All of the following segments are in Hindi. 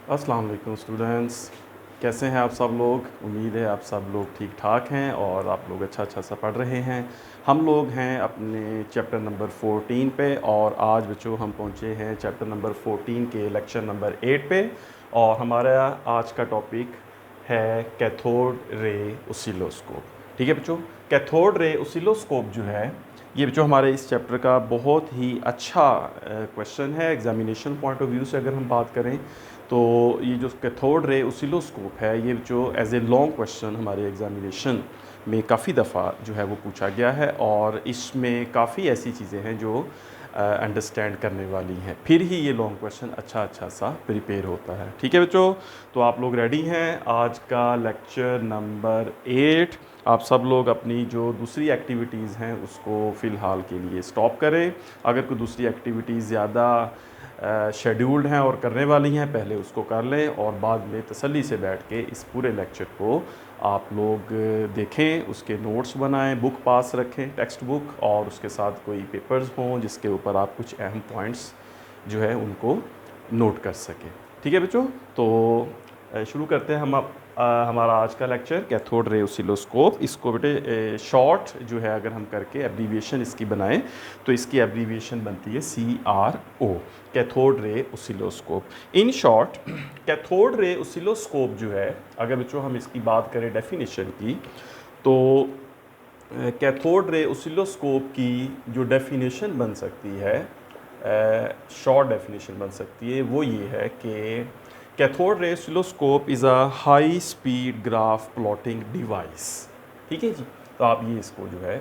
अस्सलाम वालेकुम स्टूडेंट्स, कैसे हैं आप सब लोग। उम्मीद है आप सब लोग ठीक ठाक हैं और आप लोग अच्छा अच्छा सा पढ़ रहे हैं। हम लोग हैं अपने चैप्टर नंबर 14 पे और आज बच्चों हम पहुंचे हैं चैप्टर नंबर 14 के लेक्चर नंबर 8 पे। और हमारा आज का टॉपिक है कैथोड रे ऑसिलोस्कोप। ठीक है बच्चों, कैथोड रे ऑसिलोस्कोप जो है ये बच्चों हमारे इस चैप्टर का बहुत ही अच्छा क्वेश्चन है। एग्जामिनेशन पॉइंट ऑफ व्यू से अगर हम बात करें तो ये जो कैथोड रे ऑसिलोस्कोप है ये जो एज ए लॉन्ग क्वेश्चन हमारे एग्जामिनेशन में काफ़ी दफ़ा जो है वो पूछा गया है और इसमें काफ़ी ऐसी चीज़ें हैं जो अंडरस्टैंड करने वाली हैं, फिर ही ये लॉन्ग क्वेश्चन अच्छा सा प्रिपेयर होता है। ठीक है बच्चों, तो आप लोग रेडी हैं। आज का लेक्चर नंबर 8 आप सब लोग अपनी जो दूसरी एक्टिविटीज़ हैं उसको फ़िलहाल के लिए स्टॉप करें। अगर कोई दूसरी एक्टिविटीज़ ज़्यादा शेड्यूल्ड हैं और करने वाली हैं पहले उसको कर लें और बाद में तसल्ली से बैठ के इस पूरे लेक्चर को आप लोग देखें, उसके नोट्स बनाएं, बुक पास रखें टेक्स्ट बुक, और उसके साथ कोई पेपर्स हों जिसके ऊपर आप कुछ अहम पॉइंट्स जो है उनको नोट कर सकें। ठीक है बच्चों, तो शुरू करते हैं हम हमारा आज का लेक्चर कैथोड रे ऑसिलोस्कोप। इसको बेटे शॉर्ट जो है अगर हम करके एब्रीविएशन इसकी बनाएं तो इसकी एब्रीविएशन बनती है CRO, cathode ray oscilloscope. In short cathode ray oscilloscope जो है, अगर बच्चों हम इसकी बात करें डेफिनेशन की, तो कैथोड रे ऑसिलोस्कोप की जो डेफिनेशन बन सकती है, शॉर्ट डेफिनेशन बन सकती है, वो ये है कि cathode ray oscilloscope is a high speed graph plotting device. ठीक है जी, तो आप ये इसको जो है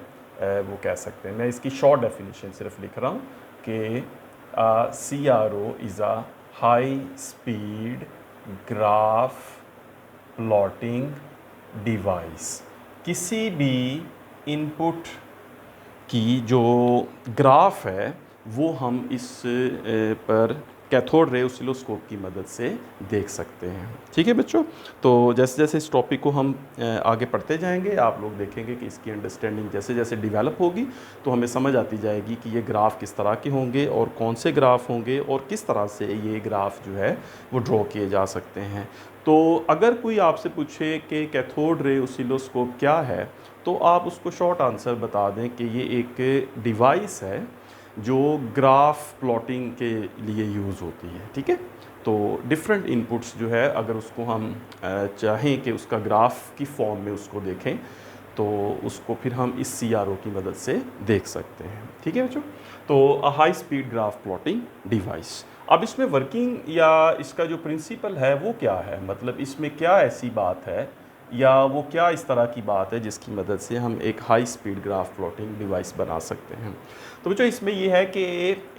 वो कह सकते हैं। मैं इसकी शॉर्ट डेफिनेशन सिर्फ लिख रहा हूँ कि CRO is a high speed graph plotting device. किसी भी इनपुट की जो ग्राफ है वो हम इस पर कैथोड रे ऑसिलोस्कोप की मदद से देख सकते हैं। ठीक है बच्चों, तो जैसे जैसे इस टॉपिक को हम आगे पढ़ते जाएंगे आप लोग देखेंगे कि इसकी अंडरस्टैंडिंग जैसे जैसे डेवलप होगी तो हमें समझ आती जाएगी कि ये ग्राफ किस तरह के होंगे और कौन से ग्राफ होंगे और किस तरह से ये ग्राफ जो है वो ड्रॉ किए जा सकते हैं। तो अगर कोई आपसे पूछे कि कैथोड रे ऑसिलोस्कोप क्या है तो आप उसको शॉर्ट आंसर बता दें कि ये एक डिवाइस है जो ग्राफ प्लॉटिंग के लिए यूज़ होती है। ठीक है, तो डिफरेंट इनपुट्स जो है अगर उसको हम चाहें कि उसका ग्राफ की फॉर्म में उसको देखें तो उसको फिर हम इस CRO की मदद से देख सकते हैं। ठीक है बच्चों, तो a high speed graph plotting device. अब इसमें वर्किंग या इसका जो प्रिंसिपल है वो क्या है, मतलब इसमें क्या ऐसी बात है या वो क्या इस तरह की बात है जिसकी मदद से हम एक high speed graph plotting device बना सकते हैं। तो बच्चों इसमें ये है कि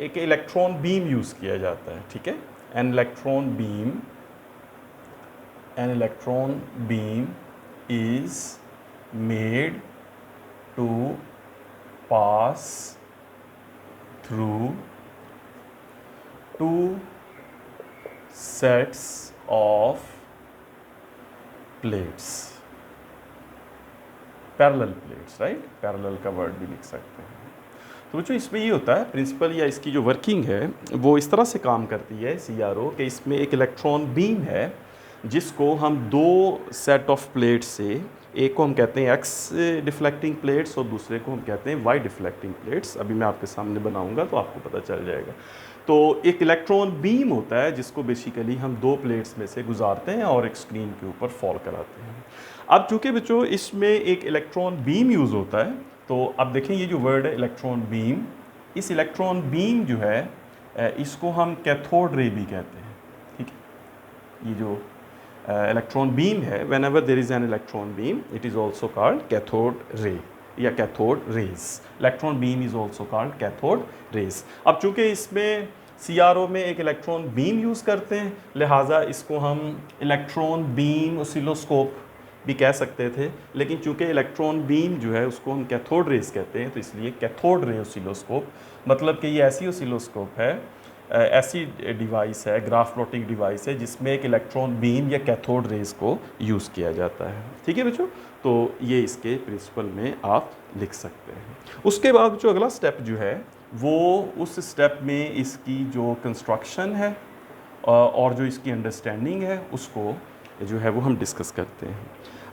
एक इलेक्ट्रॉन बीम यूज़ किया जाता है। ठीक है, an electron beam is made to pass through two sets of plates, parallel plates, right, parallel का वर्ड भी लिख सकते हैं। तो बच्चों इसमें ये होता है प्रिंसिपल या इसकी जो वर्किंग है वो इस तरह से काम करती है CRO कि इसमें एक इलेक्ट्रॉन बीम है जिसको हम दो सेट ऑफ प्लेट्स से, एक को हम कहते हैं X डिफ्लेक्टिंग प्लेट्स और दूसरे को हम कहते हैं Y डिफ्लेक्टिंग प्लेट्स। अभी मैं आपके सामने बनाऊंगा तो आपको पता चल जाएगा। तो एक इलेक्ट्रॉन बीम होता है जिसको बेसिकली हम दो प्लेट्स में से गुजारते हैं और एक स्क्रीन के ऊपर फॉल कराते हैं। अब चूँकि बच्चों इसमें एक इलेक्ट्रॉन बीम यूज़ होता है तो अब देखें ये जो वर्ड है इलेक्ट्रॉन बीम, इस इलेक्ट्रॉन बीम जो है इसको हम कैथोड रे भी कहते हैं। ठीक है, ये जो इलेक्ट्रॉन बीम है, whenever there is an electron beam it is also called cathode ray या cathode rays. Electron beam is also called cathode rays. अब चूँकि इसमें CRO में एक इलेक्ट्रॉन बीम यूज़ करते हैं लिहाजा इसको हम इलेक्ट्रॉन बीम ऑसिलोस्कोप भी कह सकते थे, लेकिन चूंकि इलेक्ट्रॉन बीम जो है उसको हम कैथोड रेज कहते हैं तो इसलिए कैथोड रे ऑसिलोस्कोप, मतलब कि ये ऐसी ऑसिलोस्कोप है, ऐसी डिवाइस है, ग्राफ प्लॉटिंग डिवाइस है जिसमें एक इलेक्ट्रॉन बीम या कैथोड रेज को यूज़ किया जाता है। ठीक है बच्चों, तो ये इसके प्रिंसिपल में आप लिख सकते हैं। उसके बाद जो अगला स्टेप जो है वो उस स्टेप में इसकी जो कंस्ट्रक्शन है और जो इसकी अंडरस्टैंडिंग है उसको जो है वो हम डिस्कस करते हैं।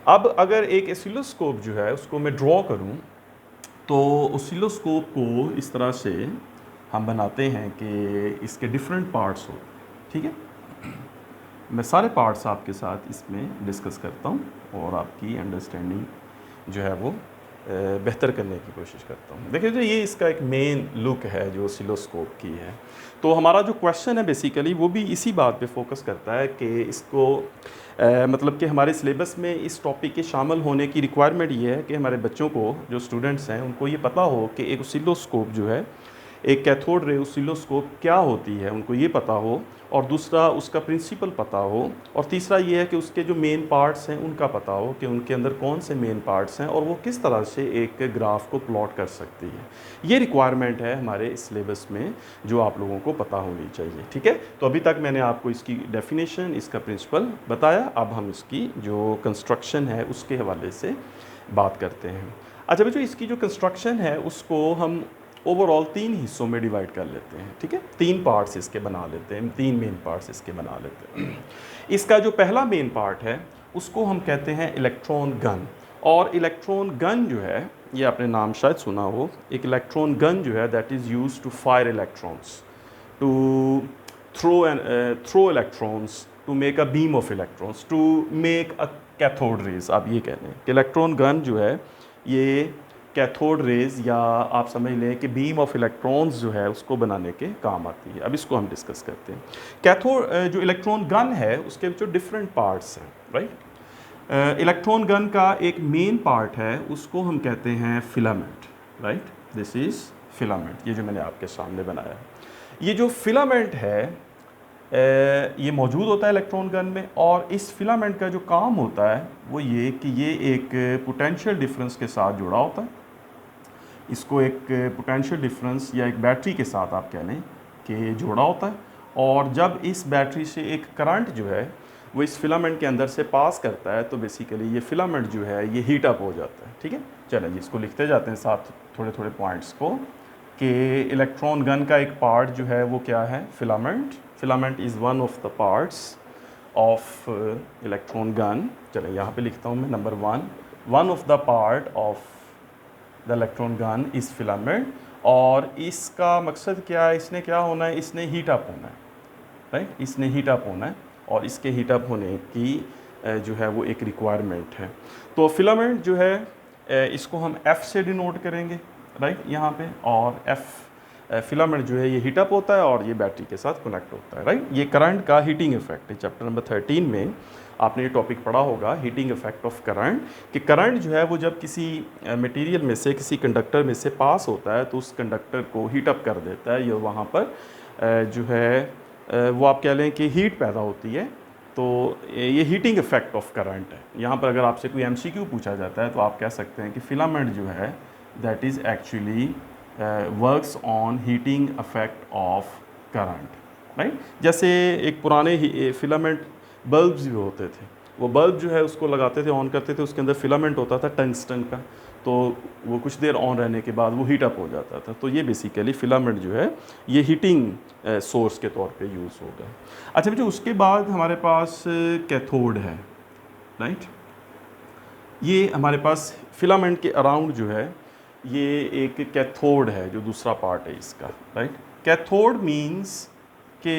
अब अगर एक ऑसिलोस्कोप जो है उसको मैं ड्रॉ करूं, तो ऑसिलोस्कोप को इस तरह से हम बनाते हैं कि इसके डिफरेंट पार्ट्स हो, ठीक है। मैं सारे पार्ट्स आपके साथ इसमें डिस्कस करता हूं और आपकी अंडरस्टैंडिंग जो है वो बेहतर करने की कोशिश करता हूँ। देखिए, जो ये इसका एक मेन लुक है जो ऑसिलोस्कोप की है, तो हमारा जो क्वेश्चन है बेसिकली वो भी इसी बात पे फोकस करता है कि इसको मतलब कि हमारे सिलेबस में इस टॉपिक के शामिल होने की रिक्वायरमेंट ये है कि हमारे बच्चों को, जो स्टूडेंट्स हैं, उनको ये पता हो कि एक ऑसिलोस्कोप जो है, एक कैथोड रे ऑसिलोस्कोप क्या होती है, उनको ये पता हो, और दूसरा उसका प्रिंसिपल पता हो, और तीसरा ये है कि उसके जो मेन पार्ट्स हैं उनका पता हो कि उनके अंदर कौन से मेन पार्ट्स हैं और वो किस तरह से एक ग्राफ को प्लॉट कर सकती है। ये रिक्वायरमेंट है हमारे सिलेबस में जो आप लोगों को पता होनी चाहिए, ठीक है। तो अभी तक मैंने आपको इसकी डेफिनेशन, इसका प्रिंसिपल बताया। अब हम इसकी जो कंस्ट्रक्शन है उसके हवाले से बात करते हैं। अच्छा बच्चों, इसकी जो कंस्ट्रक्शन है उसको हम ओवरऑल 3 हिस्सों में डिवाइड कर लेते हैं, ठीक है। 3 पार्ट्स इसके बना लेते हैं, 3 मेन पार्ट्स इसके बना लेते हैं। इसका जो पहला मेन पार्ट है उसको हम कहते हैं इलेक्ट्रॉन गन। और इलेक्ट्रॉन गन जो है, ये आपने नाम शायद सुना हो, एक इलेक्ट्रॉन गन जो है that is used to fire electrons, to throw electrons, to make a beam of electrons, to make a cathode rays. आप ये कह लें कि इलेक्ट्रॉन गन जो है ये कैथोड रेज, या आप समझ लें कि बीम ऑफ इलेक्ट्रॉन्स जो है उसको बनाने के काम आती है। अब इसको हम डिस्कस करते हैं। कैथोड जो इलेक्ट्रॉन गन है उसके जो डिफरेंट पार्ट्स हैं, राइट। इलेक्ट्रॉन गन का एक मेन पार्ट है, उसको हम कहते हैं filament, right. This is filament, ये जो मैंने आपके सामने बनाया है। ये जो फिलामेंट है ये मौजूद होता है इलेक्ट्रॉन गन में, और इस फिलामेंट का जो काम होता है वो ये कि ये एक पोटेंशियल डिफरेंस के साथ जुड़ा होता है। इसको एक पोटेंशियल डिफरेंस या एक बैटरी के साथ आप कह लें कि जोड़ा होता है, और जब इस बैटरी से एक करंट जो है वो इस फिलामेंट के अंदर से पास करता है, तो बेसिकली ये फिलामेंट जो है ये हीट अप हो जाता है, ठीक है। चलिए जी, इसको लिखते जाते हैं साथ थोड़े थोड़े पॉइंट्स को, कि इलेक्ट्रॉन गन का एक पार्ट जो है वो क्या है, filament. Filament is one of the parts of electron gun. चलिए यहाँ पे लिखता हूँ मैं, number 1, one of the part of the electron gun is filament. और इसका मकसद क्या है, इसने क्या होना है, इसने हीट अप होना है, राइट। इसने हीट अप होना है, और इसके हीट अप होने की जो है वो एक रिक्वायरमेंट है। तो फिलामेंट जो है इसको हम F से डिनोट करेंगे, राइट, यहाँ पे। और फिलामेंट जो है ये हीट अप होता है और ये बैटरी के साथ कनेक्ट होता है, राइट। ये करंट का हीटिंग इफेक्ट है। चैप्टर नंबर 13 में आपने ये टॉपिक पढ़ा होगा, हीटिंग इफेक्ट ऑफ करंट, कि करंट जो है वो जब किसी मटेरियल में से, किसी कंडक्टर में से पास होता है तो उस कंडक्टर को हीट अप कर देता है। ये वहाँ पर जो है वो आप कह लें कि हीट पैदा होती है। तो ये हीटिंग इफेक्ट ऑफ करंट है। यहाँ पर अगर आपसे कोई MCQ पूछा जाता है तो आप कह सकते हैं कि फिलामेंट जो है that is actually works on heating effect of current, right. जैसे एक पुराने फिलामेंट बल्ब्स भी होते थे, वो बल्ब जो है उसको लगाते थे, ऑन करते थे, उसके अंदर फिलामेंट होता था टंगस्टन का, तो वो कुछ देर ऑन रहने के बाद वो हीट अप हो जाता था। तो ये बेसिकली फिलामेंट जो है ये हीटिंग सोर्स के तौर पे यूज़ होगा। अच्छा बच्चों, उसके बाद हमारे पास कैथोड है, राइट। ये हमारे पास फिलामेंट के अराउंड जो है ये एक कैथोड है, जो दूसरा पार्ट है इसका, राइट। कैथोड मीन्स कि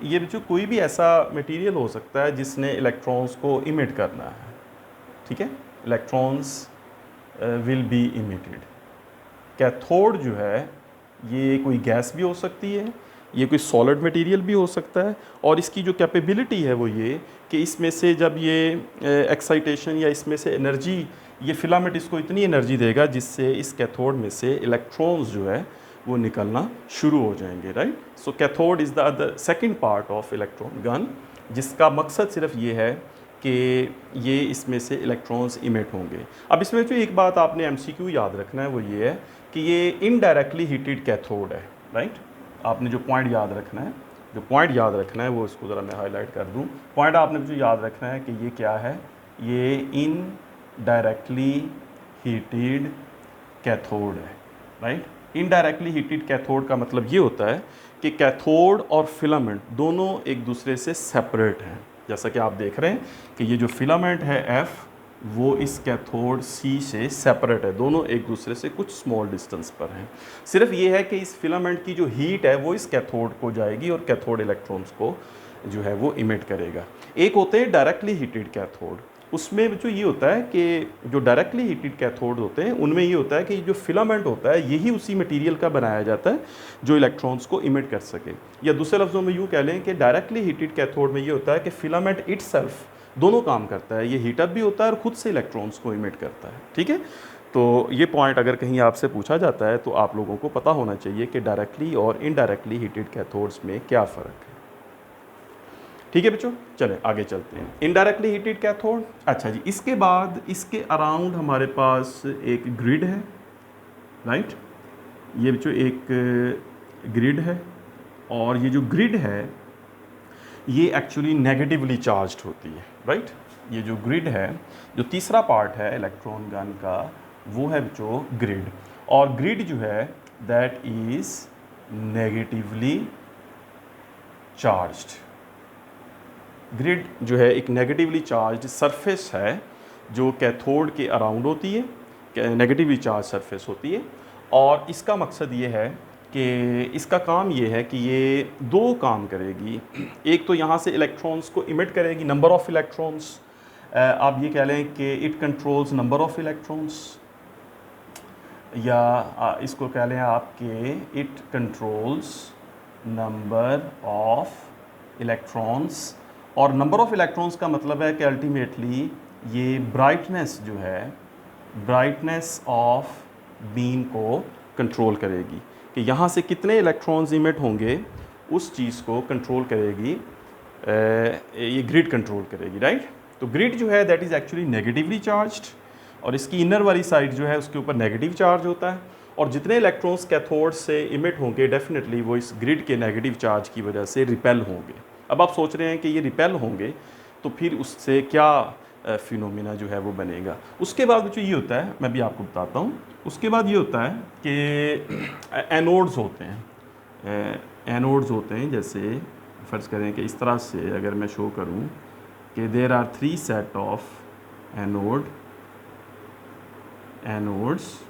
ये जो कोई भी ऐसा मटेरियल हो सकता है जिसने इलेक्ट्रॉन्स को इमिट करना है, ठीक है। Electrons will be emitted. Cathode जो है ये कोई गैस भी हो सकती है, ये कोई सॉलिड मटेरियल भी हो सकता है, और इसकी जो कैपेबिलिटी है वो ये कि इसमें से जब ये एक्साइटेशन या इसमें से एनर्जी, ये फिलामेंट इसको इतनी एनर्जी देगा जिससे इस कैथोड में से इलेक्ट्रॉन्स जो है वो निकलना शुरू हो जाएंगे, right. So cathode is the other second part of electron gun, जिसका मकसद सिर्फ ये है कि ये इसमें से इलेक्ट्रॉन्स इमिट होंगे। अब इसमें जो एक बात आपने MCQ याद रखना है वो ये है कि ये इनडायरेक्टली हीटेड कैथोड है, राइट। आपने जो पॉइंट याद रखना है, वो इसको ज़रा मैं हाईलाइट कर दूं। पॉइंट आपने जो याद रखना है कि ये क्या है, ये इनडायरेक्टली हीटेड कैथोड है, राइट। इनडायरेक्टली हीटेड कैथोड का मतलब ये होता है कि कैथोड और फिलामेंट दोनों एक दूसरे से सेपरेट हैं। जैसा कि आप देख रहे हैं कि ये जो फिलामेंट है F वो इस कैथोड C से सेपरेट है, दोनों एक दूसरे से कुछ स्मॉल डिस्टेंस पर हैं। सिर्फ ये है कि इस फिलामेंट की जो हीट है वो इस कैथोड को जाएगी और कैथोड इलेक्ट्रॉन्स को जो है वो इमिट करेगा। एक होते हैं डायरेक्टली हीटेड कैथोड, उसमें जो ये होता है कि जो डायरेक्टली हीटेड कैथोड होते हैं उनमें ये होता है कि जो फिलामेंट होता है यही उसी मटेरियल का बनाया जाता है जो इलेक्ट्रॉन्स को इमिट कर सके। या दूसरे लफ्ज़ों में यूँ कह लें कि डायरेक्टली हीटेड कैथोड में ये होता है कि फिलामेंट इटसेल्फ दोनों काम करता है, ये हीटअप भी होता है और ख़ुद से इलेक्ट्रॉन्स को इमिट करता है। ठीक है, तो ये पॉइंट अगर कहीं आपसे पूछा जाता है तो आप लोगों को पता होना चाहिए कि डायरेक्टली और इनडायरेक्टली हीटेड कैथोड्स में क्या फ़र्क है। ठीक है बच्चों, चलें आगे चलते हैं। इनडायरेक्टली हीटेड कैथोड, अच्छा जी, इसके बाद इसके अराउंड हमारे पास एक ग्रिड है, राइट। ये बच्चों एक ग्रिड है और ये जो ग्रिड है ये एक्चुअली नेगेटिवली चार्ज्ड होती है, राइट। ये जो ग्रिड है, जो तीसरा पार्ट है इलेक्ट्रॉन गन का, वो है बच्चों ग्रिड। और ग्रिड जो है that is negatively charged. Grid जो है एक नेगेटिवली चार्ज्ड सरफेस है जो कैथोड के अराउंड होती है, नेगेटिवली चार्ज सरफेस होती है। और इसका मकसद ये है कि इसका काम ये है कि ये दो काम करेगी। एक तो यहाँ से इलेक्ट्रॉन्स को इमिट करेगी, नंबर ऑफ़ इलेक्ट्रॉन्स, आप ये कह लें कि it controls number of electrons, या इसको कह लें आप कि it controls number of electrons. और नंबर ऑफ़ इलेक्ट्रॉन्स का मतलब है कि अल्टीमेटली ये ब्राइटनेस जो है, ब्राइटनेस ऑफ बीम को कंट्रोल करेगी कि यहाँ से कितने इलेक्ट्रॉन्स इमिट होंगे, उस चीज़ को कंट्रोल करेगी, ये ग्रिड कंट्रोल करेगी, राइट। तो ग्रिड जो है that is actually negatively charged और इसकी इनर वाली साइड जो है उसके ऊपर नेगेटिव चार्ज होता है। और जितने इलेक्ट्रॉन्स कैथोड से इमिट होंगे डेफिनेटली वो इस ग्रिड के नेगेटिव चार्ज की वजह से रिपेल होंगे। अब आप सोच रहे हैं कि ये रिपेल होंगे तो फिर उससे क्या फिनोमिना जो है वो बनेगा। उसके बाद जो ये होता है मैं भी आपको बताता हूँ। उसके बाद ये होता है कि एनोड्स होते हैं, एनोड्स होते हैं। जैसे फ़र्ज़ करें कि इस तरह से अगर मैं शो करूँ कि there are 3 set of anodes,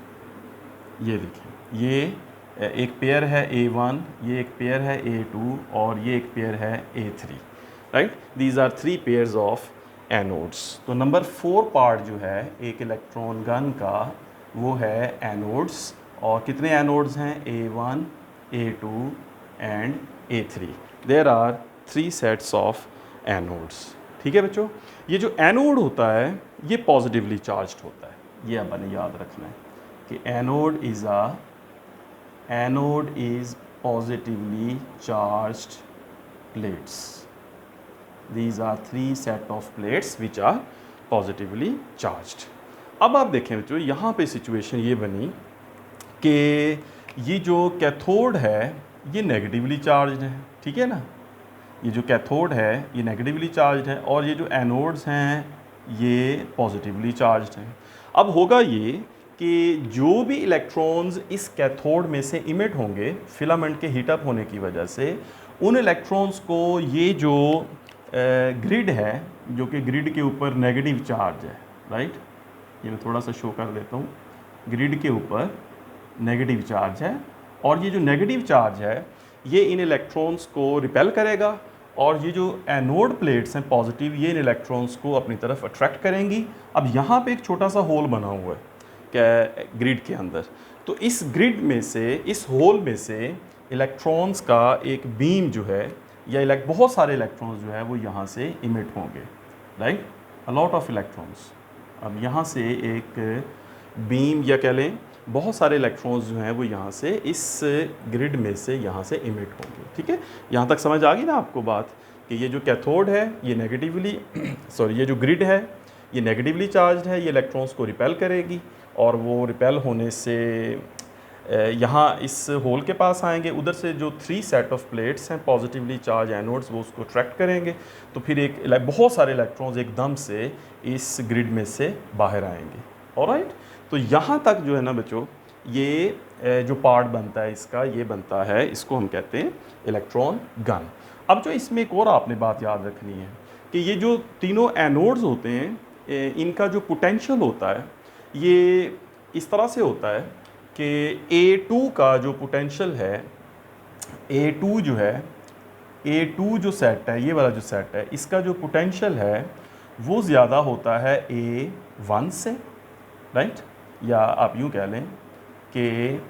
ये देखें, ये एक पेयर है A1, ये एक पेयर है A2 और ये एक पेयर है A3, right. These are 3 pairs of anodes. तो नंबर 4 पार्ट जो है एक इलेक्ट्रॉन गन का वो है एनोड्स। और कितने एनोड्स हैं? A1, A2 and A3। There are 3 sets of anodes. ठीक है बच्चों, ये जो एनोड होता है ये पॉजिटिवली चार्ज्ड होता है। ये आपने याद रखना है कि anode is positively charged plates. These are 3 set of plates which are positively charged। अब आप देखें बच्चों, यहाँ पे सिचुएशन ये बनी कि ये जो कैथोड है ये नेगेटिवली चार्ज्ड है, ठीक है ना। ये जो कैथोड है ये नेगेटिवली चार्ज्ड है और ये जो एनोड्स हैं ये पॉजिटिवली चार्ज्ड हैं। अब होगा ये कि जो भी इलेक्ट्रॉन्स इस कैथोड में से इमिट होंगे फिलामेंट के हीटअप होने की वजह से, उन इलेक्ट्रॉन्स को ये जो ग्रिड है, जो कि ग्रिड के ऊपर नेगेटिव चार्ज है, राइट, ये मैं थोड़ा सा शो कर देता हूँ। ग्रिड के ऊपर नेगेटिव चार्ज है और ये जो नेगेटिव चार्ज है ये इन इलेक्ट्रॉन्स को रिपेल करेगा और ये जो एनोड प्लेट्स हैं पॉजिटिव, ये इन इलेक्ट्रॉन्स को अपनी तरफ अट्रैक्ट करेंगी। अब यहाँ पे एक छोटा सा होल बना हुआ है क्या ग्रिड के अंदर, तो इस ग्रिड में से, इस होल में से इलेक्ट्रॉन्स का एक बीम जो है या बहुत सारे इलेक्ट्रॉन्स जो है वो यहाँ से इमिट होंगे, right, a lot of electrons. अब यहाँ से एक बीम या कह लें बहुत सारे इलेक्ट्रॉन्स जो हैं वो यहाँ से इस ग्रिड में से यहाँ से इमिट होंगे। ठीक है, यहाँ तक समझ आ गई ना आपको बात कि ये जो कैथोड है ये नेगेटिवली सॉरी ये जो ग्रिड है ये नेगेटिवली चार्ज्ड है, ये इलेक्ट्रॉन्स को रिपेल करेगी और वो रिपेल होने से यहाँ इस होल के पास आएंगे। उधर से जो 3 सेट ऑफ प्लेट्स हैं पॉजिटिवली चार्ज एनोड्स वो उसको अट्रैक्ट करेंगे, तो फिर एक बहुत सारे इलेक्ट्रॉन्स एकदम से इस ग्रिड में से बाहर आएंगे। ऑलराइट, तो यहाँ तक जो है ना बच्चों ये जो पार्ट बनता है इसका, ये बनता है, इसको हम कहते हैं इलेक्ट्रॉन गन। अब जो इसमें एक और आपने बात याद रखनी है कि ये जो तीनों एनोड्स होते हैं, इनका जो पोटेंशियल होता है ये इस तरह से होता है कि A2 का जो पोटेंशियल है, A2 जो है, A2 जो सेट है, ये वाला जो सेट है, इसका जो पोटेंशियल है वो ज़्यादा होता है A1 से, राइट। या आप यूँ कह लें कि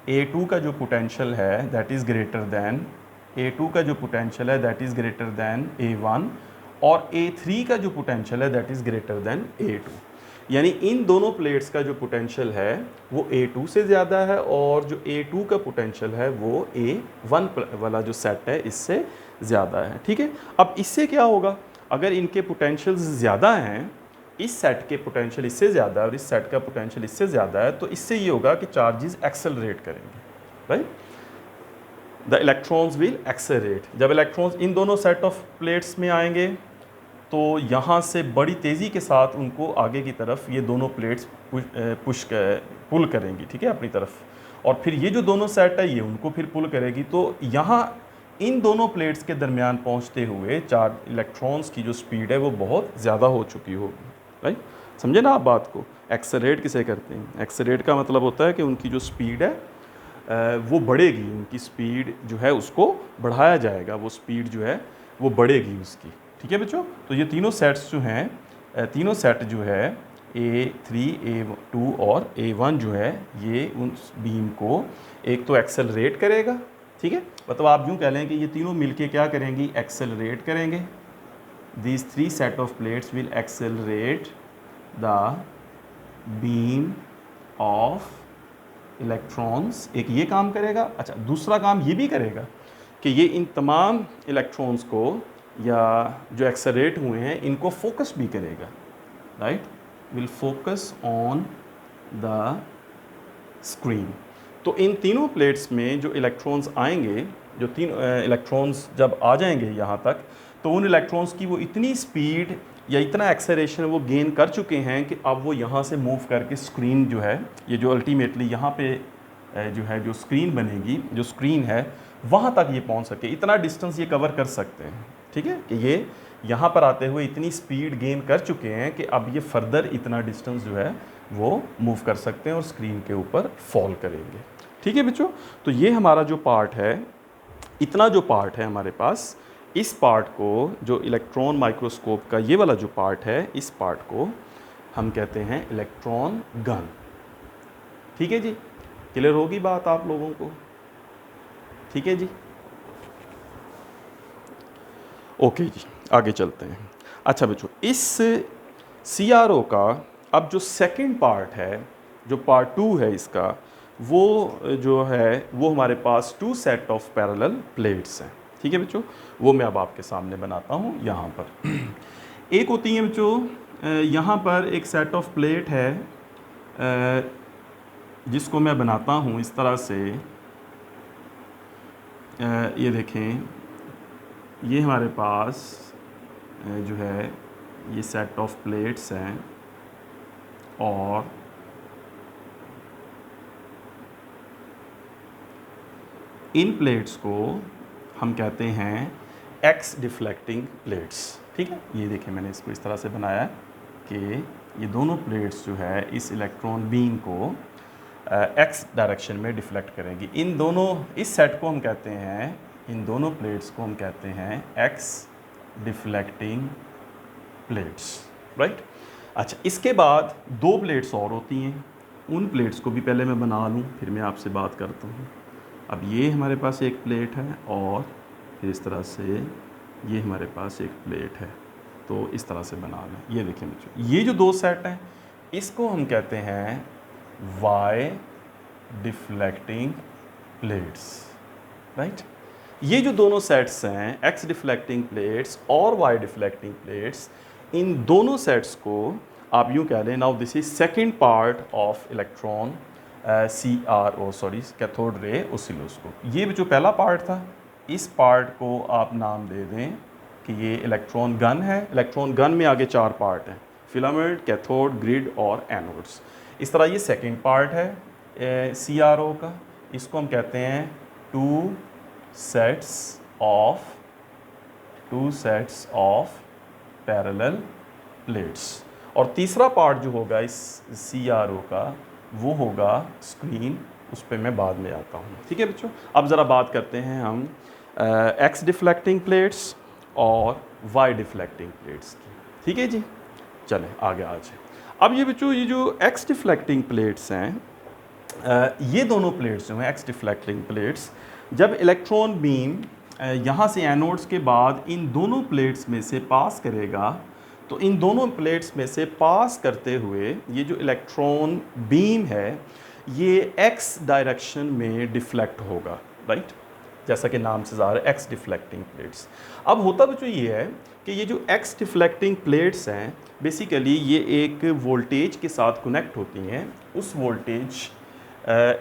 A2 का जो पोटेंशियल है that is greater than, A2 का जो पोटेंशियल है that is greater than A1, और A3 का जो पोटेंशियल है that is greater than A2। यानी इन दोनों प्लेट्स का जो पोटेंशियल है वो A2 से ज़्यादा है, और जो A2 का पोटेंशियल है वो A1 वाला जो सेट है इससे ज़्यादा है, ठीक है। अब इससे क्या होगा, अगर इनके पोटेंशियल्स ज़्यादा हैं, इस सेट के पोटेंशियल इससे ज़्यादा है और इस सेट का पोटेंशियल इससे ज़्यादा है, तो इससे ये होगा कि चार्जेस एक्सेलरेट करेंगे, right. The electrons will accelerate. जब इलेक्ट्रॉन्स इन दोनों सेट ऑफ प्लेट्स में आएंगे तो यहाँ से बड़ी तेज़ी के साथ उनको आगे की तरफ ये दोनों प्लेट्स पुल करेंगी, ठीक है, अपनी तरफ, और फिर ये जो दोनों सेट है ये उनको फिर पुल करेगी। तो यहाँ इन दोनों प्लेट्स के दरमियान पहुँचते हुए चार्ज इलेक्ट्रॉन्स की जो स्पीड है वो बहुत ज़्यादा हो चुकी होगी, राइट। समझे ना आप बात को। एक्सेलरेट किसे कहते हैं? एक्सेलरेट का मतलब होता है कि उनकी जो स्पीड है वो बढ़ेगी, उनकी स्पीड जो है उसको बढ़ाया जाएगा, वो स्पीड जो है वो बढ़ेगी उसकी, ठीक है बच्चों। तो ये तीनों सेट्स जो हैं, तीनों सेट जो है A3, A2 और A1 जो है, ये उस बीम को एक तो एक्सेलरेट करेगा, ठीक है, मतलब आप यूँ कह लें कि ये तीनों मिलके क्या करेंगी, एक्सेलरेट करेंगे। These three set of plates will accelerate the beam of electrons। एक ये काम करेगा। अच्छा, दूसरा काम ये भी करेगा कि ये इन तमाम इलेक्ट्रॉन्स को या जो एक्सेलरेट हुए हैं इनको फोकस भी करेगा, right, will focus on the screen. तो इन तीनों प्लेट्स में जो इलेक्ट्रॉन्स आएंगे, जो तीन इलेक्ट्रॉन्स जब आ जाएंगे यहाँ तक, तो उन इलेक्ट्रॉन्स की वो इतनी स्पीड या इतना एक्सेलरेशन वो गेन कर चुके हैं कि अब वो यहाँ से मूव करके स्क्रीन जो है, ये जो अल्टीमेटली यहाँ पे जो है जो स्क्रीन बनेगी, जो स्क्रीन है, वहाँ तक ये पहुँच सके, इतना डिस्टेंस ये कवर कर सकते हैं, ठीक है, कि ये यहाँ पर आते हुए इतनी स्पीड गेन कर चुके हैं कि अब ये फर्दर इतना डिस्टेंस जो है वो मूव कर सकते हैं और स्क्रीन के ऊपर फॉल करेंगे, ठीक है बच्चों। तो ये हमारा जो पार्ट है, इतना जो पार्ट है हमारे पास, इस पार्ट को, जो इलेक्ट्रॉन माइक्रोस्कोप का ये वाला जो पार्ट है, इस पार्ट को हम कहते हैं इलेक्ट्रॉन गन, ठीक है जी। क्लियर होगी बात आप लोगों को? ठीक है जी, ओके जी, आगे चलते हैं। अच्छा बच्चों, इस CRO का अब जो सेकंड पार्ट है, जो पार्ट 2 है इसका, वो जो है वो हमारे पास 2 सेट ऑफ पैरेलल प्लेट्स हैं, ठीक है बच्चों। वो मैं अब आपके सामने बनाता हूँ यहाँ पर। एक होती है बच्चों, यहाँ पर एक सेट ऑफ प्लेट है जिसको मैं बनाता हूँ इस तरह से, ये देखें, ये हमारे पास जो है ये सेट ऑफ प्लेट्स हैं, और इन प्लेट्स को हम कहते हैं एक्स डिफ्लेक्टिंग प्लेट्स, ठीक है। ये देखिए मैंने इसको इस तरह से बनाया कि ये दोनों प्लेट्स जो है इस इलेक्ट्रॉन बीम को एक्स डायरेक्शन में डिफ्लेक्ट करेंगी। इन दोनों, इस सेट को हम कहते हैं, इन दोनों प्लेट्स को हम कहते हैं एक्स डिफ्लेक्टिंग प्लेट्स, राइट। अच्छा, इसके बाद 2 प्लेट्स और होती हैं, उन प्लेट्स को भी पहले मैं बना लूँ फिर मैं आपसे बात करता हूँ। अब ये हमारे पास एक प्लेट है और फिर इस तरह से ये हमारे पास एक प्लेट है, तो इस तरह से बना लें। ये देखिए बच्चों, ये जो 2 सेट हैं इसको हम कहते हैं वाई डिफ्लेक्टिंग प्लेट्स, राइट। ये जो दोनों सेट्स हैं, एक्स डिफ्लेक्टिंग प्लेट्स और वाई डिफ्लेक्टिंग प्लेट्स, इन दोनों सेट्स को आप यूँ कह लें, now this is second part of electron CRO, sorry, cathode ray oscilloscope. ये जो पहला पार्ट था, इस पार्ट को आप नाम दे दें कि ये इलेक्ट्रॉन गन है। इलेक्ट्रॉन गन में आगे 4 पार्ट हैं, फिलामेंट, कैथोड, ग्रिड और एनोड्स। इस तरह ये सेकंड पार्ट है CRO का, इसको हम कहते हैं to sets of parallel plates. और तीसरा पार्ट जो होगा इस CRO का वो होगा स्क्रीन, उस पर मैं बाद में आता हूँ। ठीक है बच्चों, अब ज़रा बात करते हैं हम X डिफ्लेक्टिंग प्लेट्स और Y डिफ्लेक्टिंग प्लेट्स की। ठीक है जी, चलें आगे आ जाए। अब ये बच्चों, ये जो X डिफ्लेक्टिंग प्लेट्स हैं, ये दोनों प्लेट्स जो हैं X डिफ्लेक्टिंग प्लेट्स, जब इलेक्ट्रॉन बीम यहाँ से एनोड्स के बाद इन दोनों प्लेट्स में से पास करेगा, तो इन दोनों प्लेट्स में से पास करते हुए ये जो इलेक्ट्रॉन बीम है ये X डायरेक्शन में डिफ्लेक्ट होगा, राइट, जैसा कि नाम से ज़ाहिर है X डिफ्लेक्टिंग प्लेट्स। अब होता बच्चों ये है कि ये जो X डिफ्लेक्टिंग प्लेट्स हैं बेसिकली ये एक वोल्टेज के साथ कनेक्ट होती हैं। उस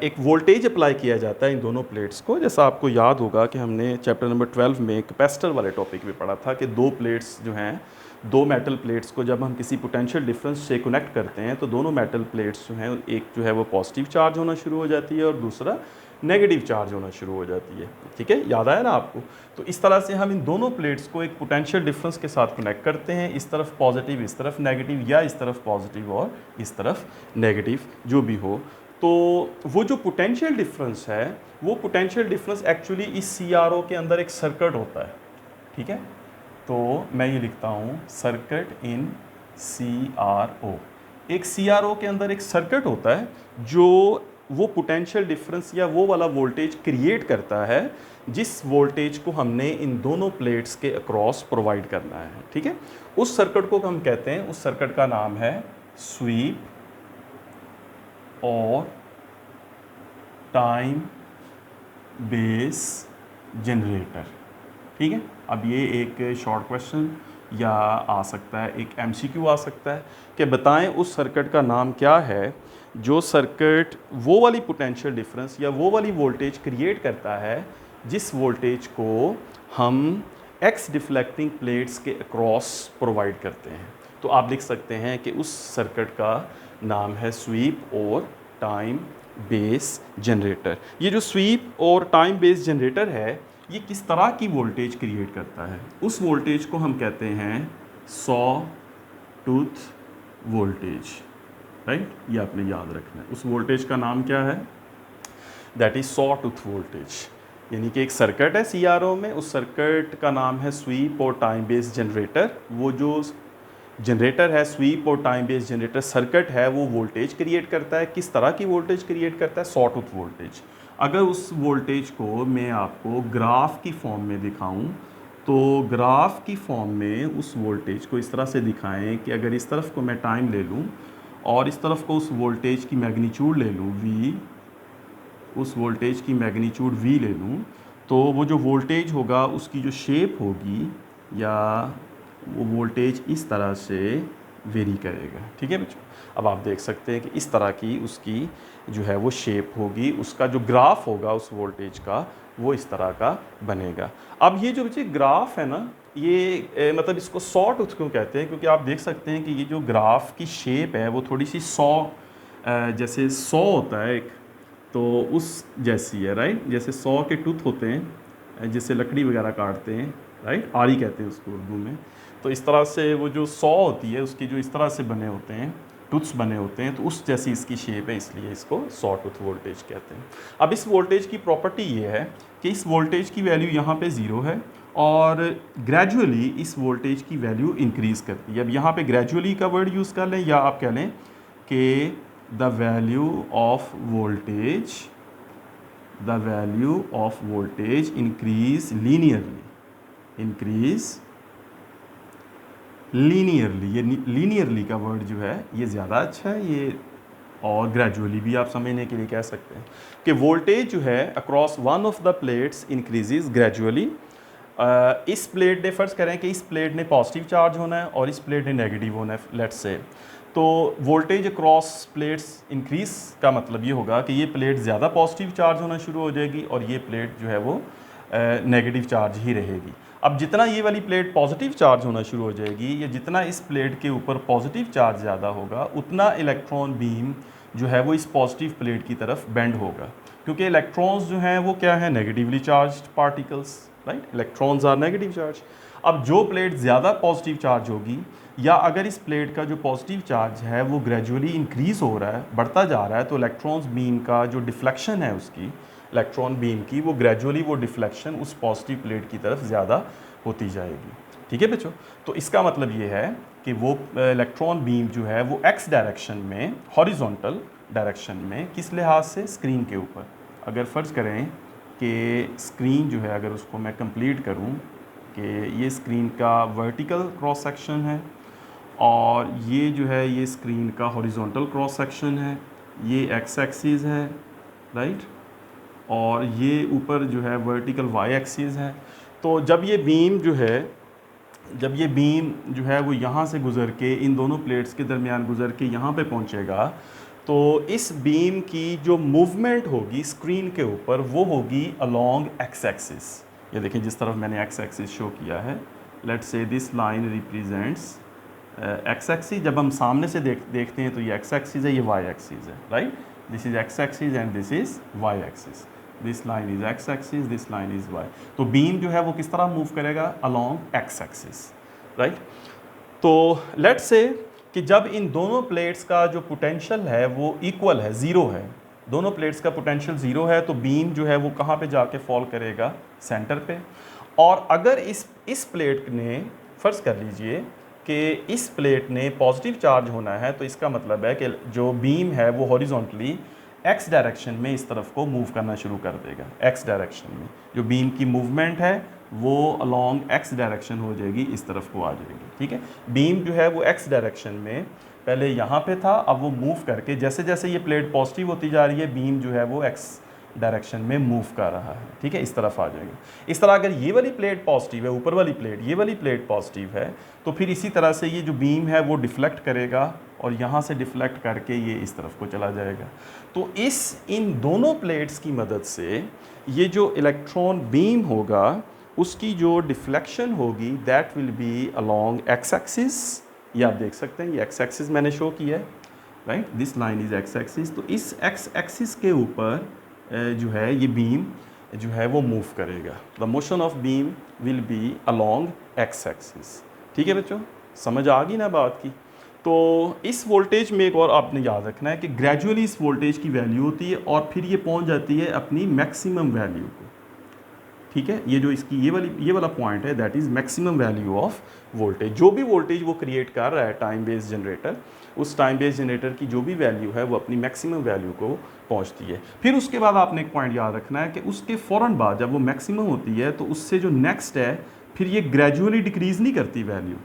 एक वोल्टेज अप्लाई किया जाता है इन दोनों प्लेट्स को। जैसा आपको याद होगा कि हमने चैप्टर नंबर 12 में कैपेसिटर वाले टॉपिक में पढ़ा था कि दो प्लेट्स जो हैं, दो मेटल प्लेट्स को जब हम किसी पोटेंशियल डिफरेंस से कनेक्ट करते हैं तो दोनों मेटल प्लेट्स जो हैं, एक जो है वो पॉजिटिव चार्ज होना शुरू हो जाती है और दूसरा नेगेटिव चार्ज होना शुरू हो जाती है। ठीक है, याद आया ना आपको? तो इस तरह से हम इन दोनों प्लेट्स को एक पोटेंशियल डिफरेंस के साथ कनेक्ट करते हैं, इस तरफ पॉजिटिव इस तरफ नेगेटिव, या इस तरफ पॉजिटिव और इस तरफ नेगेटिव, जो भी हो। तो वो जो पोटेंशियल डिफरेंस है वो पोटेंशियल डिफरेंस एक्चुअली इस CRO के अंदर एक सर्किट होता है। ठीक है, तो मैं ये लिखता हूँ सर्किट इन CRO। एक CRO के अंदर एक सर्किट होता है जो वो पोटेंशियल डिफरेंस या वो वाला वोल्टेज क्रिएट करता है जिस वोल्टेज को हमने इन दोनों प्लेट्स के अक्रॉस प्रोवाइड करना है। ठीक है, उस सर्किट को हम कहते हैं, उस सर्किट का नाम है स्वीप और टाइम बेस जनरेटर। ठीक है, अब ये एक शॉर्ट क्वेश्चन या आ सकता है एक MCQ आ सकता है कि बताएं उस सर्किट का नाम क्या है जो सर्किट वो वाली पोटेंशियल डिफरेंस या वो वाली वोल्टेज क्रिएट करता है जिस वोल्टेज को हम X डिफ्लेक्टिंग प्लेट्स के अक्रॉस प्रोवाइड करते हैं। तो आप लिख सकते हैं कि उस सर्किट का नाम है स्वीप और टाइम बेस जनरेटर। ये जो स्वीप और टाइम बेस जनरेटर है ये किस तरह की वोल्टेज क्रिएट करता है? उस वोल्टेज को हम कहते हैं सॉ टूथ वोल्टेज, राइट, ये आपने याद रखना है। उस वोल्टेज का नाम क्या है? That is saw tooth voltage. यानी कि एक सर्किट है CRO में, उस सर्किट का नाम है स्वीप और टाइम बेस जनरेटर। वो जो जनरेटर है, स्वीप और टाइम बेस जनरेटर सर्किट है, वो वोल्टेज क्रिएट करता है। किस तरह की वोल्टेज क्रिएट करता है? Saw tooth voltage. अगर उस वोल्टेज को मैं आपको ग्राफ की फॉर्म में दिखाऊं तो ग्राफ की फॉर्म में उस वोल्टेज को इस तरह से दिखाएं कि अगर इस तरफ को मैं टाइम ले लूं और इस तरफ को उस वोल्टेज की मैग्नीट्यूड ले लूं V, उस वोल्टेज की मैग्नीट्यूड V ले लूं, तो वो जो वोल्टेज होगा उसकी जो शेप होगी या वो वोल्टेज इस तरह से वेरी करेगा। ठीक है बच्चों, अब आप देख सकते हैं कि इस तरह की उसकी जो है वो शेप होगी, उसका जो ग्राफ होगा उस वोल्टेज का वो इस तरह का बनेगा। अब ये जो बच्चे ग्राफ है ना, ये मतलब इसको सॉ टूथ क्यों कहते हैं? क्योंकि आप देख सकते हैं कि ये जो ग्राफ की शेप है वो थोड़ी सी जैसे सॉ होता है एक, तो उस जैसी है, राइट, जैसे सॉ के टूथ होते हैं जिससे लकड़ी वगैरह काटते हैं, राइट, आरी कहते हैं उसको उर्दू में। तो इस तरह से वो जो सॉ होती है उसकी जो इस तरह से बने होते हैं, टूथ्स बने होते हैं, तो उस जैसी इसकी शेप है, इसलिए इसको सॉ टूथ वोल्टेज कहते हैं। अब इस वोल्टेज की प्रॉपर्टी ये है कि इस वोल्टेज की वैल्यू यहाँ पे 0 है और ग्रेजुअली इस वोल्टेज की वैल्यू इंक्रीज़ करती है। अब यहाँ पे ग्रेजुअली का वर्ड यूज़ कर लें या आप कह लें कि the value of voltage increase linearly. ये लीनियरली का वर्ड जो है ये ज़्यादा अच्छा है, ये और ग्रेजुअली भी आप समझने के लिए कह सकते हैं कि वोल्टेज जो है across one of the plates increases gradually. इस प्लेट ने फ़र्ज़ करें कि इस प्लेट ने पॉजिटिव चार्ज होना है और इस प्लेट ने नेगेटिव होना है, लेट्स से, तो वोल्टेज अक्रॉस प्लेट्स इंक्रीज़ का मतलब ये होगा कि ये प्लेट ज़्यादा पॉजिटिव चार्ज होना शुरू हो जाएगी और ये प्लेट जो है वो नेगेटिव चार्ज ही रहेगी। अब जितना ये वाली प्लेट पॉजिटिव चार्ज होना शुरू हो जाएगी या जितना इस प्लेट के ऊपर पॉजिटिव चार्ज ज़्यादा होगा उतना इलेक्ट्रॉन बीम जो है वो इस पॉजिटिव प्लेट की तरफ बेंड होगा, क्योंकि इलेक्ट्रॉन्स जो हैं वो क्या है, negatively charged particles, right, electrons are negative charge. अब जो प्लेट ज़्यादा पॉजिटिव चार्ज होगी, या अगर इस प्लेट का जो पॉजिटिव चार्ज है वो ग्रेजुअली इंक्रीज़ हो रहा है, बढ़ता जा रहा है, तो इलेक्ट्रॉन्स बीम का जो डिफ्लेक्शन है उसकी, इलेक्ट्रॉन बीम की, वो ग्रेजुअली वो डिफ्लेक्शन उस पॉजिटिव प्लेट की तरफ ज़्यादा होती जाएगी। ठीक है बच्चों, तो इसका मतलब ये है कि वो इलेक्ट्रॉन बीम जो है वो एक्स डायरेक्शन में, हॉरिजॉन्टल डायरेक्शन में, किस लिहाज से, स्क्रीन के ऊपर। अगर फ़र्ज़ करें कि स्क्रीन जो है, अगर उसको मैं कंप्लीट करूं कि ये स्क्रीन का वर्टिकल क्रॉस सेक्शन है और ये जो है ये स्क्रीन का हॉरिजॉन्टल क्रॉस सेक्शन है, ये एक्स एक्सिस है, राइट, और ये ऊपर जो है वर्टिकल वाई एक्सिस है। तो जब ये बीम जो है वो यहाँ से गुज़र के इन दोनों प्लेट्स के दरमियान गुज़र के यहाँ पे पहुँचेगा, तो इस बीम की जो मूवमेंट होगी स्क्रीन के ऊपर वो होगी अलोंग एक्स एक्सिस। ये देखें जिस तरफ मैंने एक्स एक्सिस शो किया है, लेट्स से this line represents x axis. जब हम सामने से देखते हैं तो ये एक्स एक्सिस है, ये वाई एक्सिस है, right, this is x axis and this is y axis, this line is x axis, this line is y. तो बीम जो है वो किस तरह मूव करेगा, अलोंग एक्स एक्सिस, राइट। तो लेट्स से कि जब इन दोनों प्लेट्स का जो पोटेंशियल है वो इक्वल है, ज़ीरो है, दोनों प्लेट्स का पोटेंशियल ज़ीरो है, तो बीम जो है वो कहाँ पे जाके फॉल करेगा, सेंटर पे। और अगर इस प्लेट ने, फ़र्ज़ कर लीजिए कि इस प्लेट ने पॉजिटिव चार्ज होना है, तो इसका मतलब है कि जो बीम है वो हॉरिजॉन्टली एक्स डायरेक्शन में इस तरफ को मूव करना शुरू कर देगा। एक्स डायरेक्शन में जो बीम की मूवमेंट है वो अलोंग एक्स डायरेक्शन हो जाएगी, इस तरफ को आ जाएगी। ठीक है, बीम जो है वो एक्स डायरेक्शन में पहले यहाँ पे था, अब वो मूव करके जैसे जैसे ये प्लेट पॉजिटिव होती जा रही है, बीम जो है वो एक्स डायरेक्शन में मूव कर रहा है। ठीक है, इस तरफ आ जाएगा। इस तरह अगर ये वाली प्लेट पॉजिटिव है, ऊपर वाली प्लेट, ये वाली प्लेट पॉजिटिव है, तो फिर इसी तरह से ये जो बीम है वो डिफ्लेक्ट करेगा और यहाँ से डिफ्लेक्ट करके ये इस तरफ को चला जाएगा। तो इन दोनों प्लेट्स की मदद से ये जो इलेक्ट्रॉन बीम होगा उसकी जो डिफ्लेक्शन होगी that will B along x axis. ये आप देख सकते हैं, ये एक्स एक्सिस मैंने शो किया है, right, this line is x axis. तो इस एक्स एक्सिस के ऊपर जो है ये बीम जो है वो मूव करेगा। The motion of beam will be along x axis. ठीक है बच्चों, समझ आ गई ना बात की। तो इस वोल्टेज में एक और आपने याद रखना है कि ग्रेजुअली इस वोल्टेज की वैल्यू होती है और फिर ये पहुंच जाती है अपनी मैक्सिमम वैल्यू को। ठीक है, ये जो इसकी ये वाला पॉइंट है that is maximum value of voltage. जो भी वोल्टेज वो क्रिएट कर रहा है टाइम बेस्ड जनरेटर, उस टाइम बेस्ड जनरेटर की जो भी वैल्यू है वो अपनी मैक्सिमम वैल्यू को पहुंचती है। फिर उसके बाद आपने एक पॉइंट याद रखना है कि उसके फ़ौरन बाद जब वो मैक्सिमम होती है तो उससे जो नेक्स्ट है फिर ये ग्रेजुअली डिक्रीज़ नहीं करती वैल्यू,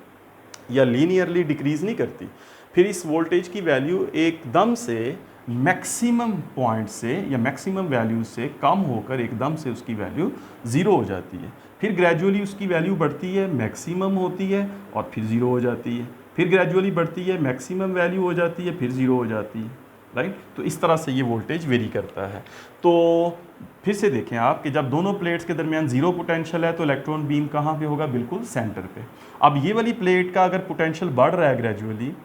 या लीनियरली डिक्रीज़ नहीं करती। फिर इस वोल्टेज की वैल्यू एकदम से मैक्सिमम पॉइंट से या मैक्सिमम वैल्यू से कम होकर एकदम से उसकी वैल्यू ज़ीरो हो जाती है। फिर ग्रेजुअली उसकी वैल्यू बढ़ती है, मैक्सिमम होती है और फिर ज़ीरो हो जाती है। फिर ग्रेजुअली बढ़ती है, मैक्सिमम वैल्यू हो जाती है, फिर ज़ीरो हो जाती है, राइट। तो इस तरह से ये वोल्टेज वेरी करता है। तो फिर से देखें आप कि जब दोनों प्लेट्स के दरमियान ज़ीरो पोटेंशियल है तो इलेक्ट्रॉन बीम कहाँ पे होगा, बिल्कुल सेंटर पे। अब ये वाली प्लेट का अगर पोटेंशियल बढ़ रहा है ग्रेजुअली,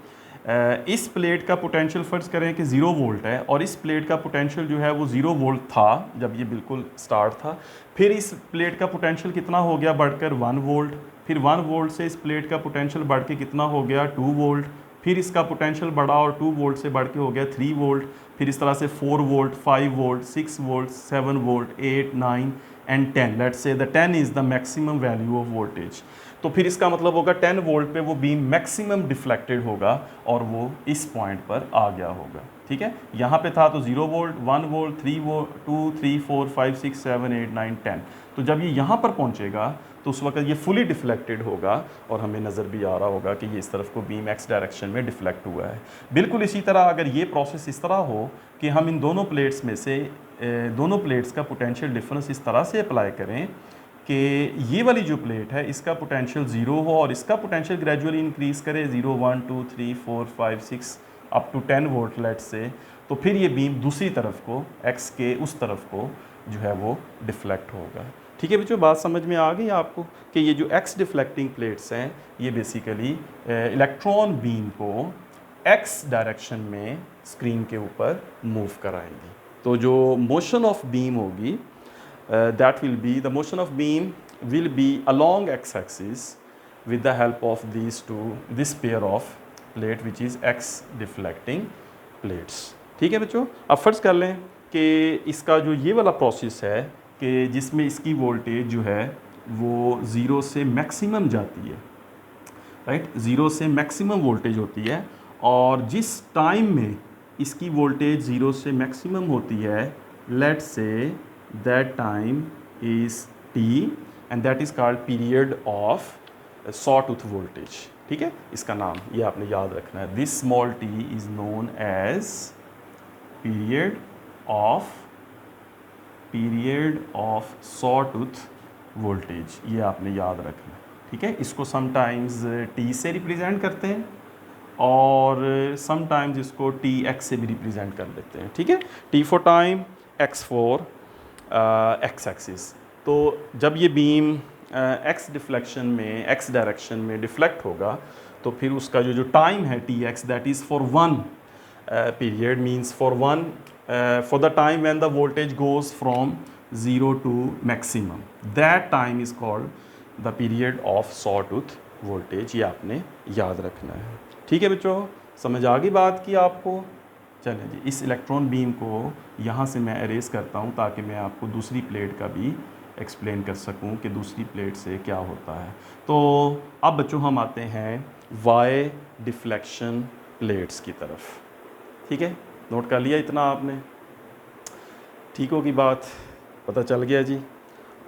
इस प्लेट का पोटेंशियल फ़र्ज़ करें कि 0 वोल्ट है और इस प्लेट का पोटेंशियल जो है वो 0 वोल्ट था जब ये बिल्कुल स्टार्ट था। फिर इस प्लेट का पोटेंशियल कितना हो गया बढ़कर 1 वोल्ट। फिर 1 वोल्ट से इस प्लेट का पोटेंशियल बढ़ के कितना हो गया 2 वोल्ट। फिर इसका पोटेंशियल बढ़ा और 2 वोल्ट से बढ़ के हो गया 3 वोल्ट। फिर इस तरह से 4 volt, 5 volt, 6 volt, 7 volt, 8, 9 and 10। Let's say the 10 is the maximum value of voltage. तो फिर इसका मतलब होगा 10 वोल्ट पे वो बीम मैक्सिमम डिफ्लेक्टेड होगा और वो इस पॉइंट पर आ गया होगा। ठीक है, यहाँ पे था तो 0 वोल्ट, 1 वोल्ट, 3 वोल्ट, 2, 3, 4, 5, 6, 7, 8, 9, 10। तो जब ये यहाँ पर पहुँचेगा तो उस वक्त ये फुली डिफ्लेक्टेड होगा और हमें नज़र भी आ रहा होगा कि ये इस तरफ को बीम एक्स डायरेक्शन में डिफ्लेक्ट हुआ है। बिल्कुल इसी तरह अगर ये प्रोसेस इस तरह हो कि हम इन दोनों प्लेट्स में से दोनों प्लेट्स का पोटेंशियल डिफरेंस इस तरह से अप्लाई करें कि ये वाली जो प्लेट है इसका पोटेंशियल 0 हो और इसका पोटेंशियल ग्रेजुअली इंक्रीज़ करे 0, 1, 2, 3, 4, 5, 6 अप टू 10 वोल्ट लेट से, तो फिर ये बीम दूसरी तरफ को एक्स के उस तरफ को जो है वो डिफ्लेक्ट होगा। ठीक है बच्चों, बात समझ में आ गई आपको कि ये जो एक्स डिफ्लेक्टिंग प्लेट्स हैं ये बेसिकली इलेक्ट्रॉन बीम को एक्स डायरेक्शन में स्क्रीन के ऊपर मूव कराएंगी। तो जो मोशन ऑफ बीम होगी that will B, the motion of beam will be along x axis with the help of this pair of plate which is x deflecting plates। ठीक है बच्चों, अब फर्ज कर लें कि इसका जो ये वाला प्रोसेस है कि जिसमें इसकी वोल्टेज जो है वो ज़ीरो से मैक्सिमम जाती है, राइट, ज़ीरो से मैक्सिमम वोल्टेज होती है, और जिस टाइम में इसकी वोल्टेज ज़ीरो से मैक्सिमम होती है, let's say that time is t and that is called period of sawtooth voltage. ठीक है, इसका नाम ये आपने याद रखना है। This small t is known as period of sawtooth voltage, ये आपने याद रखना है। ठीक है, इसको समटाइम्स टी से रिप्रेजेंट करते हैं और समटाइम्स इसको टी एक्स से भी रिप्रेजेंट कर लेते हैं। ठीक है, t for time, x for x axis. तो जब ये बीम एक्स डिफ्लेक्शन में, एक्स डायरेक्शन में डिफ्लेक्ट होगा तो फिर उसका जो टाइम है T x, that is for one period, means for the time when the voltage goes from zero to maximum, that time is called the period of sawtooth voltage. ये आपने याद रखना है। ठीक है बच्चों, समझ आ गई बात की आपको? चलें जी, इस इलेक्ट्रॉन बीम को यहाँ से मैं एरेज करता हूँ ताकि मैं आपको दूसरी प्लेट का भी एक्सप्लेन कर सकूं कि दूसरी प्लेट से क्या होता है। तो अब बच्चों हम आते हैं वाई डिफ्लेक्शन प्लेट्स की तरफ। ठीक है, नोट कर लिया इतना आपने? ठीक होगी बात, पता चल गया जी?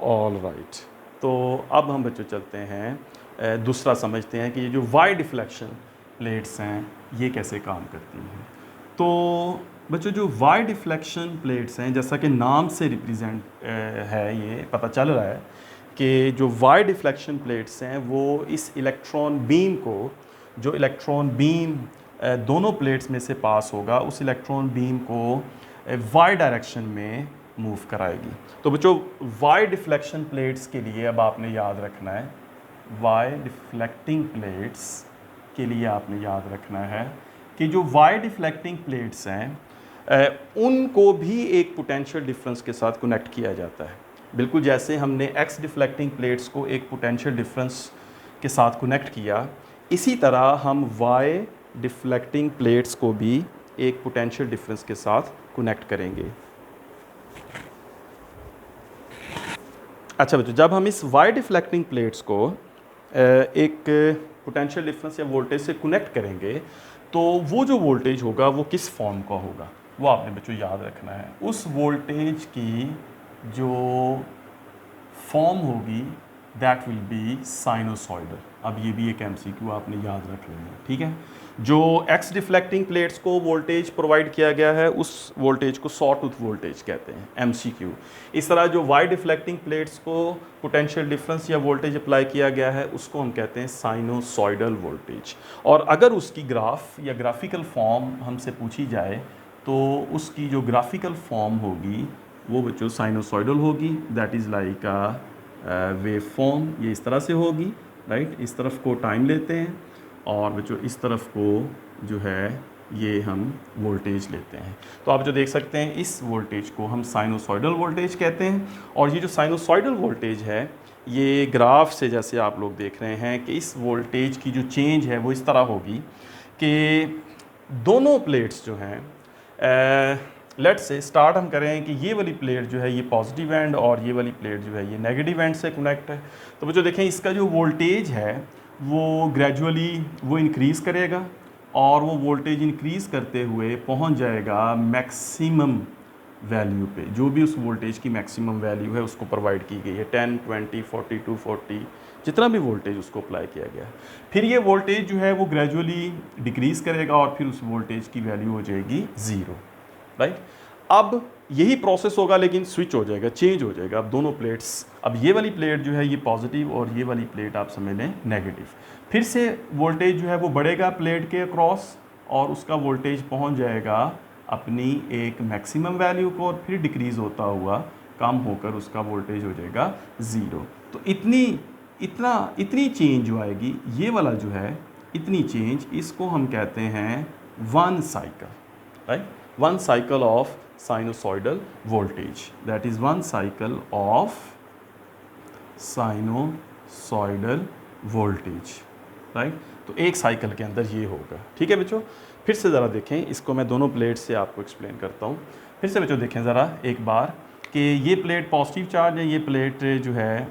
All right. तो अब हम बच्चों चलते हैं दूसरा समझते हैं कि ये जो वाई डिफ्लेक्शन प्लेट्स हैं ये कैसे काम करती हैं। तो बच्चों जो वाई डिफ्लेक्शन प्लेट्स हैं, जैसा कि नाम से रिप्रेजेंट है, ये पता चल रहा है कि जो वाई डिफ्लेक्शन प्लेट्स हैं वो इस इलेक्ट्रॉन बीम को, जो इलेक्ट्रॉन बीम दोनों प्लेट्स में से पास होगा, उस इलेक्ट्रॉन बीम को वाई डायरेक्शन में मूव कराएगी। तो बच्चों वाई डिफ्लेक्शन प्लेट्स के लिए अब आपने याद रखना है, वाई डिफ्लेक्टिंग प्लेट्स के लिए आपने याद रखना है कि जो वाई डिफ्लेक्टिंग प्लेट्स हैं उनको भी एक पोटेंशियल डिफरेंस के साथ कनेक्ट किया जाता है। बिल्कुल जैसे हमने एक्स डिफ्लेक्टिंग प्लेट्स को एक पोटेंशियल डिफरेंस के साथ कनेक्ट किया, इसी तरह हम वाई डिफ्लेक्टिंग प्लेट्स को भी एक पोटेंशियल डिफरेंस के साथ कनेक्ट करेंगे। अच्छा बच्चों, जब हम इस वाई डिफ्लेक्टिंग प्लेट्स को एक पोटेंशियल डिफरेंस या वोल्टेज से कनेक्ट करेंगे तो वो जो वोल्टेज होगा वो किस फॉर्म का होगा, वो आपने बच्चों याद रखना है। उस वोल्टेज की जो फॉर्म होगी दैट विल बी साइनोसॉइडल। अब ये भी एक एमसीक्यू आपने याद रख लेना है। ठीक है, जो एक्स डिफ्लेक्टिंग प्लेट्स को वोल्टेज प्रोवाइड किया गया है उस वोल्टेज को सॉ टूथ वोल्टेज कहते हैं, एमसीक्यू। इस तरह जो वाई डिफ्लेक्टिंग प्लेट्स को पोटेंशियल डिफरेंस या वोल्टेज अप्लाई किया गया है उसको हम कहते हैं साइनोसॉइडल वोल्टेज। और अगर उसकी ग्राफ या ग्राफिकल फॉर्म हमसे पूछी जाए तो उसकी जो ग्राफिकल फॉर्म होगी वो बच्चों साइनोसॉइडल होगी, that is like a wave form. ये इस तरह से होगी, राइट। इस तरफ को टाइम लेते हैं और बच्चों इस तरफ को जो है ये हम वोल्टेज लेते हैं। तो आप जो देख सकते हैं इस वोल्टेज को हम साइनोसॉइडल वोल्टेज कहते हैं। और ये जो साइनोसॉइडल वोल्टेज है ये ग्राफ से जैसे आप लोग देख रहे हैं कि इस वोल्टेज की जो चेंज है वो इस तरह होगी कि दोनों प्लेट्स जो हैं, लेट्स से स्टार्ट हम करें कि ये वाली प्लेट जो है ये पॉजिटिव एंड और ये वाली प्लेट जो है ये नेगेटिव एंड से कनेक्ट है। तो बच्चों देखें इसका जो वोल्टेज है वो ग्रेजुअली वो इंक्रीज़ करेगा और वो वोल्टेज इंक्रीज़ करते हुए पहुंच जाएगा मैक्सिमम वैल्यू पे। जो भी उस वोल्टेज की मैक्सिमम वैल्यू है उसको प्रोवाइड की गई है, 10, 20, 40, 240, जितना भी वोल्टेज उसको अप्लाई किया गया है। फिर ये वोल्टेज जो है वो ग्रेजुअली डिक्रीज़ करेगा और फिर उस वोल्टेज की वैल्यू हो जाएगी 0, राइट। अब यही प्रोसेस होगा लेकिन स्विच हो जाएगा, चेंज हो जाएगा। अब दोनों प्लेट्स, अब ये वाली प्लेट जो है ये पॉजिटिव और ये वाली प्लेट आप समझ लें नेगेटिव। फिर से वोल्टेज जो है वो बढ़ेगा प्लेट के अक्रॉस और उसका वोल्टेज पहुंच जाएगा अपनी एक मैक्सिमम वैल्यू को और फिर डिक्रीज़ होता हुआ कम होकर उसका वोल्टेज हो जाएगा 0। तो इतनी चेंज जो आएगी, ये वाला जो है इतनी चेंज, इसको हम कहते हैं 1 cycle, right? 1 cycle of sinusoidal voltage, that is 1 cycle of sinusoidal voltage, right? तो एक साइकिल के अंदर ये होगा, ठीक है बच्चों। फिर से ज़रा देखें इसको, मैं दोनों प्लेट से आपको एक्सप्लेन करता हूँ। फिर से बच्चों देखें ज़रा एक बार कि ये प्लेट पॉजिटिव चार्ज है, ये प्लेट जो है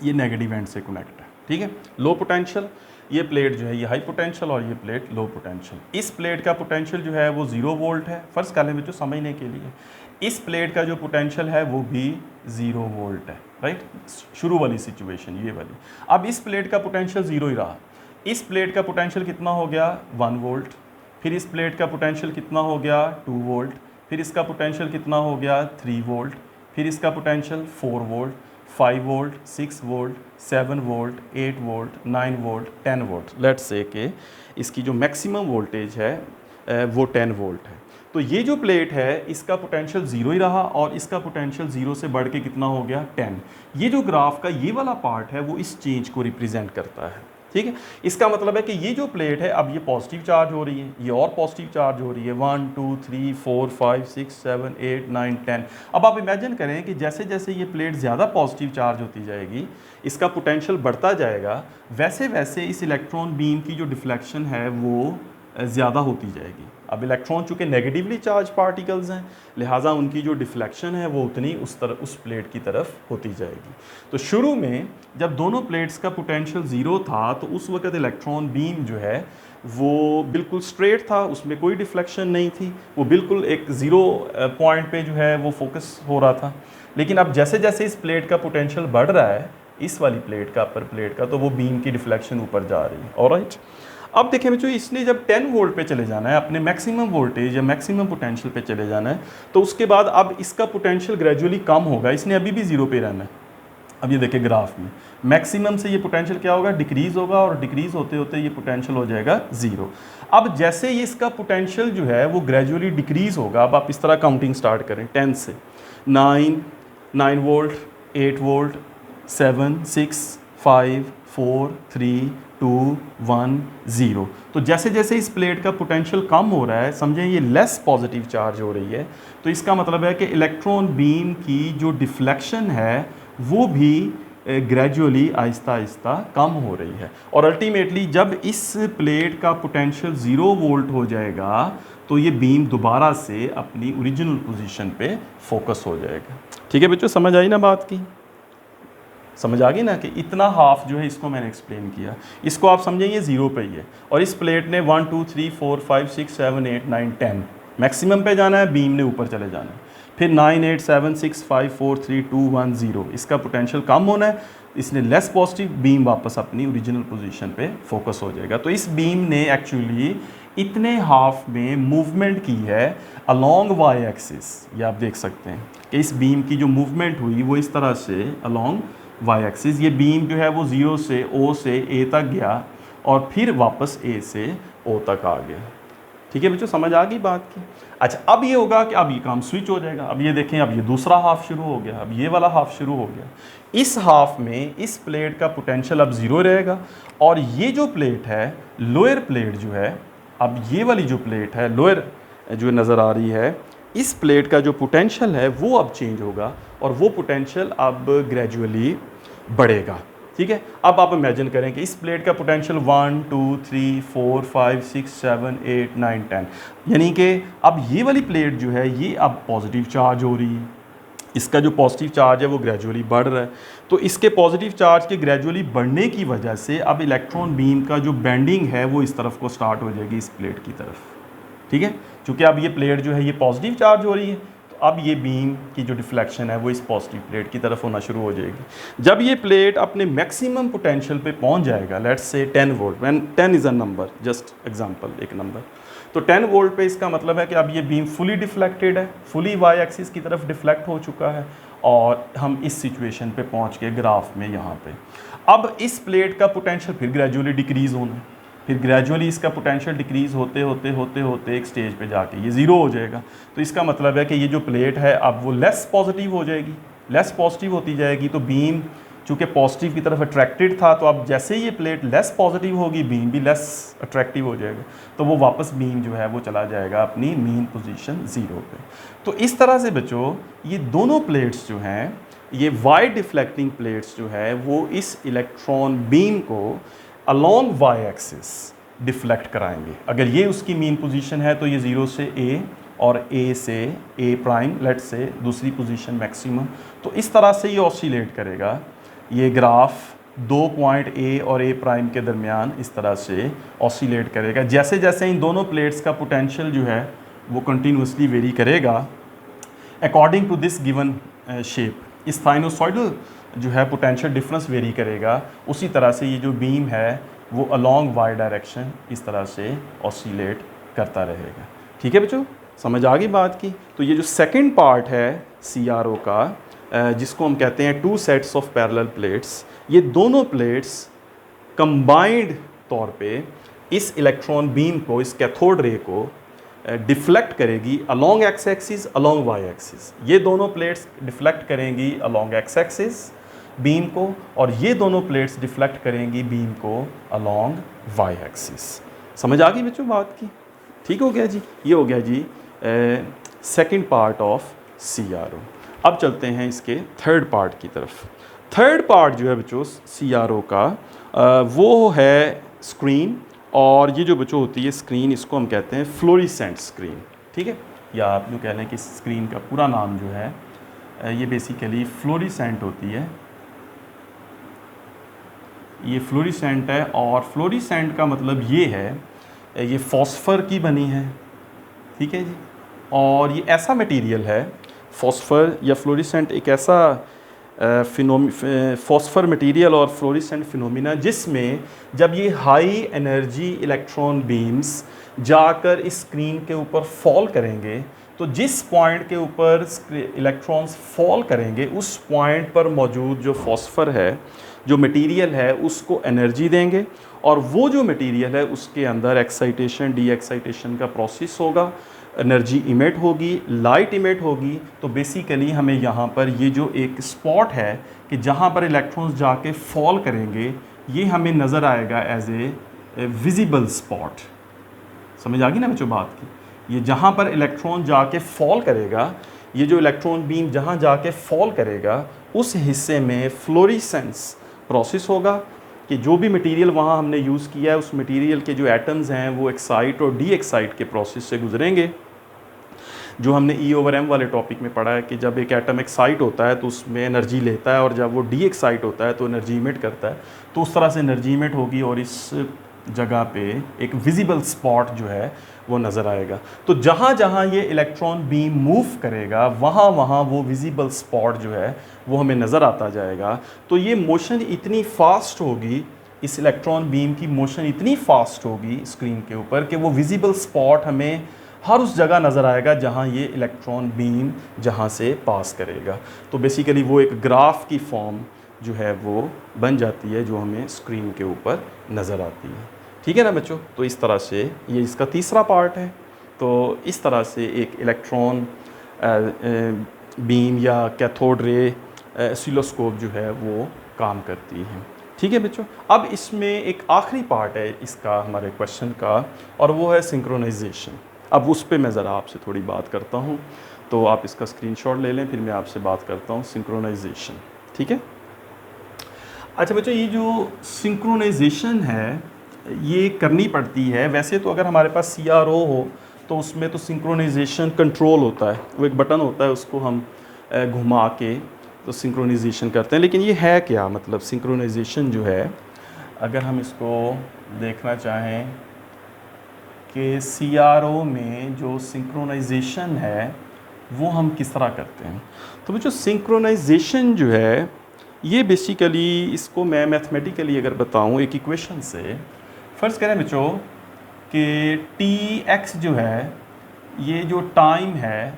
ये नेगेटिव एंड से कनेक्ट है, ठीक है। लो पोटेंशियल, ये प्लेट जो है ये हाई पोटेंशियल और ये प्लेट लो पोटेंशियल। इस प्लेट का पोटेंशियल जो है वो 0 वोल्ट है, फ़र्ज़ कर लें बच्चों समझने के लिए। इस प्लेट का जो पोटेंशियल है वो भी 0 वोल्ट है, राइट, शुरू वाली सिचुएशन ये वाली। अब इस प्लेट का पोटेंशियल 0 ही रहा, इस प्लेट का पोटेंशियल कितना हो गया 1 वोल्ट, फिर इस प्लेट का पोटेंशियल कितना हो गया 2 वोल्ट, फिर इसका पोटेंशियल कितना हो गया 3 वोल्ट, फिर इसका potential 4 volt, 5 volt, 6 volt, 7 volt, 8 volt, 9 volt, 10 volt. Let's say कि इसकी जो मैक्सिमम वोल्टेज है वो 10 वोल्ट है। तो ये जो प्लेट है इसका पोटेंशियल 0 ही रहा और इसका पोटेंशियल 0 से बढ़ के कितना हो गया 10। ये जो ग्राफ का ये वाला पार्ट है वो इस चेंज को रिप्रेजेंट करता है, ठीक है। इसका मतलब है कि ये जो प्लेट है अब ये पॉजिटिव चार्ज हो रही है, ये और पॉजिटिव चार्ज हो रही है 1 2 3 4 5 6 7 8 9 10। अब आप इमेजिन करें कि जैसे जैसे ये प्लेट ज़्यादा पॉजिटिव चार्ज होती जाएगी, इसका पोटेंशियल बढ़ता जाएगा, वैसे वैसे इस इलेक्ट्रॉन बीम की जो डिफ्लेक्शन है वो ज़्यादा होती जाएगी। अब इलेक्ट्रॉन चूँकि नेगेटिवली चार्ज पार्टिकल्स हैं, लिहाजा उनकी जो डिफ्लेक्शन है वो उतनी उस प्लेट की तरफ होती जाएगी। तो शुरू में जब दोनों प्लेट्स का पोटेंशियल 0 था तो उस वक्त इलेक्ट्रॉन बीम जो है वो बिल्कुल स्ट्रेट था, उसमें कोई डिफ्लेक्शन नहीं थी, वो बिल्कुल एक 0 पॉइंट पे जो है वो फोकस हो रहा था। लेकिन अब जैसे जैसे इस प्लेट का पोटेंशियल बढ़ रहा है, इस वाली प्लेट का, अपर प्लेट का, तो वो बीम की डिफ्लेक्शन ऊपर जा रही है। ऑलराइट, अब देखें बच्चों, इसने जब 10 वोल्ट पे चले जाना है, अपने मैक्सिमम वोल्टेज या मैक्सिमम पोटेंशियल पे चले जाना है, तो उसके बाद अब इसका पोटेंशियल ग्रेजुअली कम होगा, इसने अभी भी 0 पे रहना है। अब ये देखें ग्राफ में मैक्सिमम से ये पोटेंशियल क्या होगा, डिक्रीज़ होगा और डिक्रीज़ होते होते ये पोटेंशियल हो जाएगा 0। अब जैसे ये इसका पोटेंशियल जो है वो ग्रेजुअली डिक्रीज़ होगा, अब आप इस तरह काउंटिंग स्टार्ट करें 10 से 9 वोल्ट, 8 वोल्ट, 7 6 5 4 3 2 1 0। तो जैसे जैसे इस प्लेट का पोटेंशियल कम हो रहा है, समझें ये लेस पॉजिटिव चार्ज हो रही है, तो इसका मतलब है कि इलेक्ट्रॉन बीम की जो डिफ्लेक्शन है वो भी ग्रेजुअली आहिस्ता आहिस्ता कम हो रही है। और अल्टीमेटली जब इस प्लेट का पोटेंशियल 0 वोल्ट हो जाएगा तो ये बीम दोबारा से अपनी ओरिजिनल पोजीशन पे फोकस हो जाएगा। ठीक है बच्चों, समझ आई ना बात की? समझ आ गई ना कि इतना हाफ जो है इसको मैंने एक्सप्लेन किया। इसको आप समझें ये 0 पे ही है और इस प्लेट ने 1 2 3 4 5 6 7 8 9 10 मैक्सिमम पे जाना है, बीम ने ऊपर चले जाना है। फिर 9 8 7 6 5 4 3 2 1 0 इसका पोटेंशियल कम होना है, इसने लेस पॉजिटिव, बीम वापस अपनी ओरिजिनल पोजीशन पे फोकस हो जाएगा। तो इस बीम ने एक्चुअली इतने हाफ में मूवमेंट की है अलोंग वाई एक्सिस। ये आप देख सकते हैं कि इस बीम की जो मूवमेंट हुई वो इस तरह से अलोंग वाई एक्सिस, ये बीम जो है वो 0 से O से A तक गया और फिर वापस A से O तक आ गया। ठीक है बच्चों, समझ आ गई बात की? अच्छा, अब ये होगा कि अब ये काम स्विच हो जाएगा। अब ये देखें, अब ये दूसरा हाफ शुरू हो गया, अब ये वाला हाफ शुरू हो गया। इस हाफ में इस प्लेट का पोटेंशियल अब 0 रहेगा और ये जो प्लेट है, लोअर प्लेट जो है, अब ये वाली जो प्लेट है लोअर जो नज़र आ रही है, इस प्लेट का जो पोटेंशियल है वो अब चेंज होगा और वो पोटेंशियल अब ग्रेजुअली बढ़ेगा। ठीक है, अब आप इमेजिन करें कि इस प्लेट का पोटेंशियल 1 2 3 4 5 6 7 8 9 10, यानी कि अब ये वाली प्लेट जो है ये अब पॉजिटिव चार्ज हो रही है, इसका जो पॉजिटिव चार्ज है वो ग्रेजुअली बढ़ रहा है। तो इसके पॉजिटिव चार्ज के ग्रेजुअली बढ़ने की वजह से अब इलेक्ट्रॉन बीम का जो बेंडिंग है वो इस तरफ को स्टार्ट हो जाएगी, इस प्लेट की तरफ। ठीक है, क्योंकि अब ये प्लेट जो है ये पॉजिटिव चार्ज हो रही है, तो अब ये बीम की जो डिफ्लेक्शन है वो इस पॉजिटिव प्लेट की तरफ होना शुरू हो जाएगी। जब ये प्लेट अपने मैक्सिमम पोटेंशियल पे पहुंच जाएगा, let's say 10 volt, when 10 is a number, just example, एक नंबर, तो 10 वोल्ट पे इसका मतलब है कि अब ये बीम फुली डिफ्लेक्टेड है, फुली वाई एक्सिस की तरफ डिफ्लेक्ट हो चुका है और हम इस सिचुएशन पे पहुंच गए ग्राफ में यहाँ पे। अब इस प्लेट का पोटेंशियल फिर ग्रेजुअली डिक्रीज़ होना है, फिर ग्रेजुअली इसका पोटेंशियल डिक्रीज़ होते होते होते होते एक स्टेज पे जाके ये 0 हो जाएगा। तो इसका मतलब है कि ये जो प्लेट है अब वो लेस पॉजिटिव हो जाएगी, लेस पॉजिटिव होती जाएगी, तो बीम चूँकि पॉजिटिव की तरफ अट्रैक्टेड था, तो अब जैसे ही ये प्लेट लेस पॉजिटिव होगी बीम भी लेस अट्रैक्टिव हो जाएगा, तो वो वापस बीम जो है वो चला जाएगा अपनी मीन पोजीशन 0 पे। तो इस तरह से बच्चों ये दोनों प्लेट्स जो हैं, ये वाई डिफ्लेक्टिंग प्लेट्स जो है वो इस इलेक्ट्रॉन बीम को अलोंग वाई एक्सिस डिफ्लेक्ट कराएंगे। अगर ये उसकी मीन पोजीशन है तो ये 0 से ए और ए से ए प्राइम लेट से दूसरी पोजीशन मैक्सिमम, तो इस तरह से ये ऑसिलेट करेगा। ये ग्राफ 2 पॉइंट ए और ए प्राइम के दरमियान इस तरह से ऑसिलेट करेगा। जैसे जैसे इन दोनों प्लेट्स का पोटेंशियल जो है वो कंटिन्यूसली वेरी करेगा according to this given shape. इस साइनोसॉइडल जो है पोटेंशियल डिफरेंस वेरी करेगा, उसी तरह से ये जो बीम है वो अलोंग वाई डायरेक्शन इस तरह से ऑसिलेट करता रहेगा। ठीक है बच्चों, समझ आ गई बात की। तो ये जो सेकंड पार्ट है CRO का, जिसको हम कहते हैं 2 सेट्स ऑफ पैरेलल प्लेट्स, ये दोनों प्लेट्स कंबाइंड तौर पे इस इलेक्ट्रॉन बीम को, इस कैथोड रे को डिफ्लेक्ट करेगी along x axis along y axis. ये दोनों प्लेट्स डिफ्लेक्ट करेंगी अलोंग एक्स एक्सिस बीम को, और ये दोनों प्लेट्स डिफ्लेक्ट करेंगी बीम को अलोंग वाई एक्सिस। समझ आ गई बच्चों बात की? ठीक हो गया जी। ये हो गया जी सेकंड पार्ट ऑफ CRO। अब चलते हैं इसके थर्ड पार्ट की तरफ। थर्ड पार्ट जो है बच्चों CRO का, वो है स्क्रीन। और ये जो बच्चों होती है स्क्रीन, इसको हम कहते हैं फ्लोरिसेंट स्क्रीन। ठीक है, या आप जो कह लें कि स्क्रीन का पूरा नाम जो है ये बेसिकली फ्लोरिसेंट होती है। ये फ्लोरिसेंट है, और फ्लोरिसेंट का मतलब ये है ये फॉस्फर की बनी है। ठीक है जी, और ये ऐसा मटेरियल है फॉस्फर या फ्लोरिसेंट, एक ऐसा फॉस्फर मटेरियल और फ्लोरिसेंट फिनोमिना जिसमें जब ये हाई एनर्जी इलेक्ट्रॉन बीम्स जाकर इस स्क्रीन के ऊपर फॉल करेंगे, तो जिस पॉइंट के ऊपर इलेक्ट्रॉन्स फॉल करेंगे उस पॉइंट पर मौजूद जो फॉस्फर है, जो मटेरियल है, उसको एनर्जी देंगे, और वो जो मटेरियल है उसके अंदर एक्साइटेशन डी एक्साइटेशन का प्रोसेस होगा, एनर्जी इमिट होगी, लाइट इमिट होगी। तो बेसिकली हमें यहाँ पर ये जो एक स्पॉट है कि जहाँ पर इलेक्ट्रॉन्स जाके फॉल करेंगे, ये हमें नज़र आएगा एज ए विजिबल स्पॉट। समझ आ गई ना बच्चों बात की? ये जहाँ पर इलेक्ट्रॉन जाके फॉल करेगा, ये जो इलेक्ट्रॉन बीम जहाँ जाके फॉल करेगा उस हिस्से में फ्लोरिसेंस प्रोसेस होगा कि जो भी मटेरियल वहाँ हमने यूज़ किया है उस मटेरियल के जो एटम्स हैं वो एक्साइट और डी एक्साइट के प्रोसेस से गुजरेंगे। जो हमने E/m वाले टॉपिक में पढ़ा है कि जब एक एटम एक्साइट होता है तो उसमें एनर्जी लेता है, और जब वो डी एक्साइट होता है तो एनर्जी इमिट करता है। तो उस तरह से एनर्जी इमिट होगी और इस जगह पे एक विजिबल स्पॉट जो है वो नज़र आएगा। तो जहाँ जहाँ ये इलेक्ट्रॉन बीम मूव करेगा वहाँ वहाँ वो विजिबल स्पॉट जो है वो हमें नज़र आता जाएगा। तो ये मोशन इतनी फास्ट होगी, इस इलेक्ट्रॉन बीम की मोशन इतनी फास्ट होगी स्क्रीन के ऊपर कि वो विजिबल स्पॉट हमें हर उस जगह नज़र आएगा जहाँ ये इलेक्ट्रॉन बीम जहाँ से पास करेगा। तो बेसिकली वो एक ग्राफ की फॉर्म जो है वो बन जाती है जो हमें स्क्रीन के ऊपर नज़र आती है। ठीक है ना बच्चों? तो इस तरह से ये इसका तीसरा पार्ट है। तो इस तरह से एक इलेक्ट्रॉन बीम या कैथोड रे ऑसिलोस्कोप जो है वो काम करती है। ठीक है बच्चों? अब इसमें एक आखिरी पार्ट है इसका हमारे क्वेश्चन का, और वो है सिंक्रोनाइजेशन। अब उस पर मैं ज़रा आपसे थोड़ी बात करता हूँ, तो आप इसका स्क्रीनशॉट ले लें, फिर मैं आपसे बात करता हूँ सिंक्रोनाइजेशन। ठीक है? अच्छा बच्चों, ये जो सिंक्रोनाइजेशन है ये करनी पड़ती है। वैसे तो अगर हमारे पास CRO हो तो उसमें तो सिंक्रोनाइजेशन कंट्रोल होता है, वो एक बटन होता है, उसको हम घुमा के तो सिंक्रोनाइजेशन करते हैं। लेकिन ये है क्या, मतलब सिंक्रोनाइजेशन जो है, अगर हम इसको देखना चाहें कि CRO में जो सिंक्रोनाइजेशन है वो हम किस तरह करते हैं, तो बच्चों सिंक्रोनाइजेशन जो है ये बेसिकली, इसको मैं मैथमेटिकली अगर बताऊं एक इक्वेशन से, फ़र्ज़ करें बच्चों कि Tx जो है, ये जो टाइम है,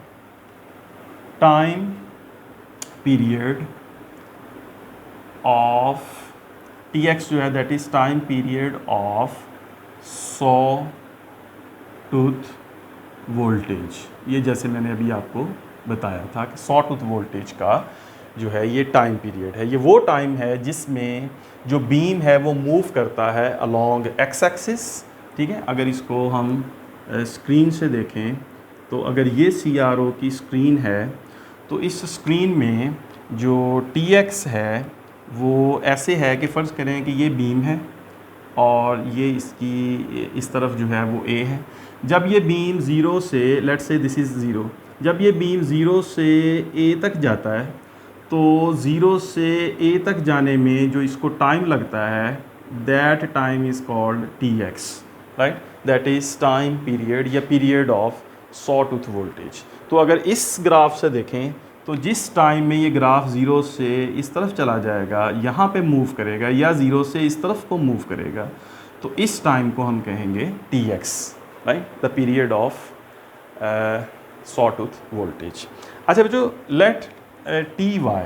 टाइम पीरियड ऑफ Tx जो है that is time period of sawtooth voltage. ये जैसे मैंने अभी आपको बताया था कि सॉ टूथ वोल्टेज का जो है ये टाइम पीरियड है। ये वो टाइम है जिसमें जो बीम है वो मूव करता है अलोंग एक्स एक्सिस, ठीक है। अगर इसको हम स्क्रीन से देखें तो अगर ये CRO की स्क्रीन है तो इस स्क्रीन में जो TX है वो ऐसे है कि फ़र्ज़ करें कि ये बीम है और ये इसकी इस तरफ जो है वो A है। जब ये बीम ज़ीरो से, let's say this is zero, जब ये बीम ज़ीरो से A तक जाता है तो ज़ीरो से A तक जाने में जो इसको टाइम लगता है that time is called TX, right, that is time period या period of sawtooth voltage. तो अगर इस ग्राफ से देखें तो जिस टाइम में ये ग्राफ ज़ीरो से इस तरफ चला जाएगा, यहाँ पे मूव करेगा, या ज़ीरो से इस तरफ को मूव करेगा, तो इस टाइम को हम कहेंगे TX, right, the period of sawtooth voltage. अच्छा बच्चों, let TY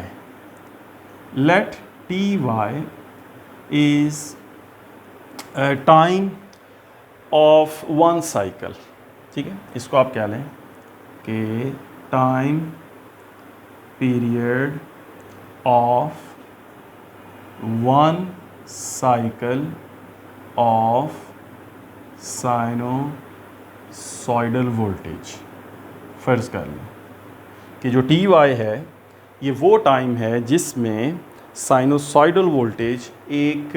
is time of one cycle, ठीक है। इसको आप क्या लें कि time period of one cycle of sinusoidal voltage. फ़र्ज़ कर लें कि जो TY है ये वो टाइम है जिसमें साइनोसॉइडल वोल्टेज एक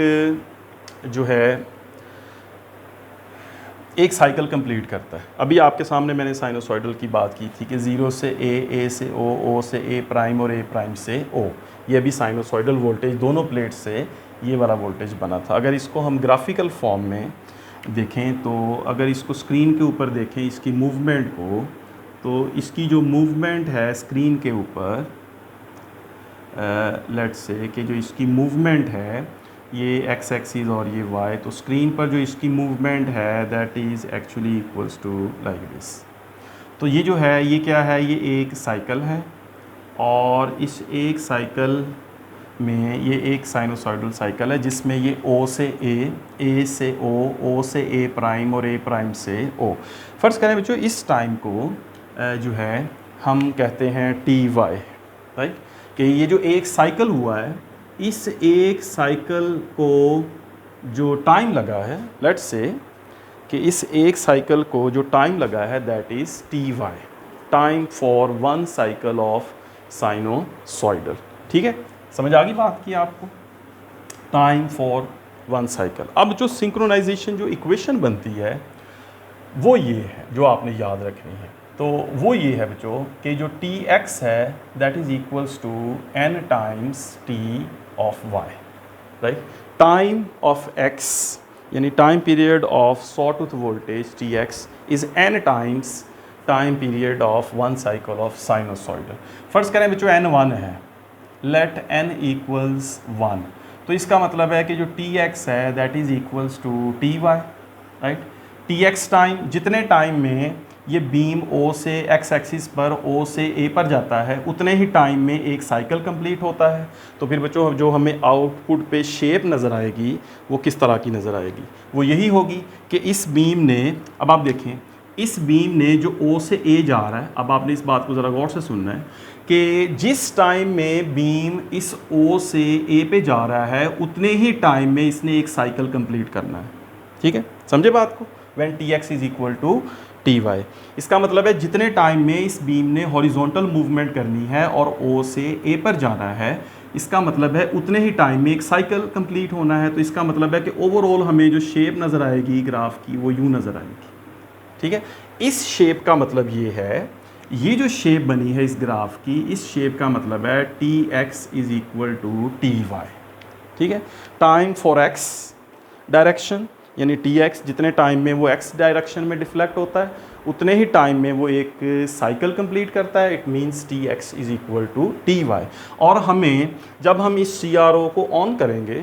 जो है एक साइकिल कंप्लीट करता है। अभी आपके सामने मैंने साइनोसॉइडल की बात की थी कि ज़ीरो से A से O, O से A प्राइम और A प्राइम से O, ये भी साइनोसॉइडल वोल्टेज दोनों प्लेट से ये वाला वोल्टेज बना था। अगर इसको हम ग्राफिकल फॉर्म में देखें तो अगर इसको स्क्रीन के ऊपर देखें इसकी मूवमेंट को, तो इसकी जो मूवमेंट है स्क्रीन के ऊपर, लेट्स से कि जो इसकी मूवमेंट है ये एक्स एक्सिस और ये वाई, तो स्क्रीन पर जो इसकी मूवमेंट है that is actually equals to like this. तो ये जो है ये क्या है, ये एक साइकिल है और इस एक साइकिल में ये एक साइनोसॉइडल साइकिल है जिसमें ये O से A से O, O से A प्राइम और A प्राइम से O। फ़र्ज़ करें बच्चों इस टाइम को जो है हम कहते हैं TY, राइट, कि ये जो एक साइकिल हुआ है इस एक साइकिल को जो टाइम लगा है, लेट्स से कि इस एक साइकिल को जो टाइम लगा है that is TY, time for one cycle of sinusoidal, ठीक है। समझ आ गई बात की आपको, टाइम फॉर वन साइकिल। अब जो सिंक्रोनाइजेशन जो इक्वेशन बनती है वो ये है जो आपने याद रखनी है, तो वो ये है बच्चों कि जो TX है that is equals to n times T of Y, right. Time of X यानी time period of sawtooth voltage TX is n times time period of one cycle of sinusoidal. फ़र्ज़ करें बच्चों n 1 है, लेट n इक्वल्स 1, तो इसका मतलब है कि जो TX है that is equals to TY, right. TX time, जितने टाइम में ये बीम O से X एक्सिस पर O से A पर जाता है उतने ही टाइम में एक साइकिल कंप्लीट होता है। तो फिर बच्चों जो हमें आउटपुट पे शेप नज़र आएगी वो किस तरह की नज़र आएगी, वो यही होगी कि इस बीम ने, अब आप देखें इस बीम ने जो O से A जा रहा है, अब आपने इस बात को ज़रा गौर से सुनना है कि जिस टाइम में बीम इस O से A पे जा रहा है उतने ही टाइम में इसने एक साइकिल कंप्लीट करना है, ठीक है, समझे बात को। When TX is equal to TY, इसका मतलब है जितने टाइम में इस बीम ने हॉरिजॉन्टल मूवमेंट करनी है और O से A पर जाना है, इसका मतलब है उतने ही टाइम में एक साइकिल कंप्लीट होना है। तो इसका मतलब है कि ओवरऑल हमें जो शेप नज़र आएगी ग्राफ की वो यूँ नज़र आएगी, ठीक है। इस शेप का मतलब ये है, ये जो शेप बनी है इस ग्राफ की, इस शेप का मतलब है TX is equal to TY, ठीक है। टाइम फॉर X डायरेक्शन यानी TX जितने टाइम में वो X डायरेक्शन में डिफ्लेक्ट होता है उतने ही टाइम में वो एक साइकिल कंप्लीट करता है, it means TX is equal to TY। और हमें जब हम इस CRO को ऑन करेंगे,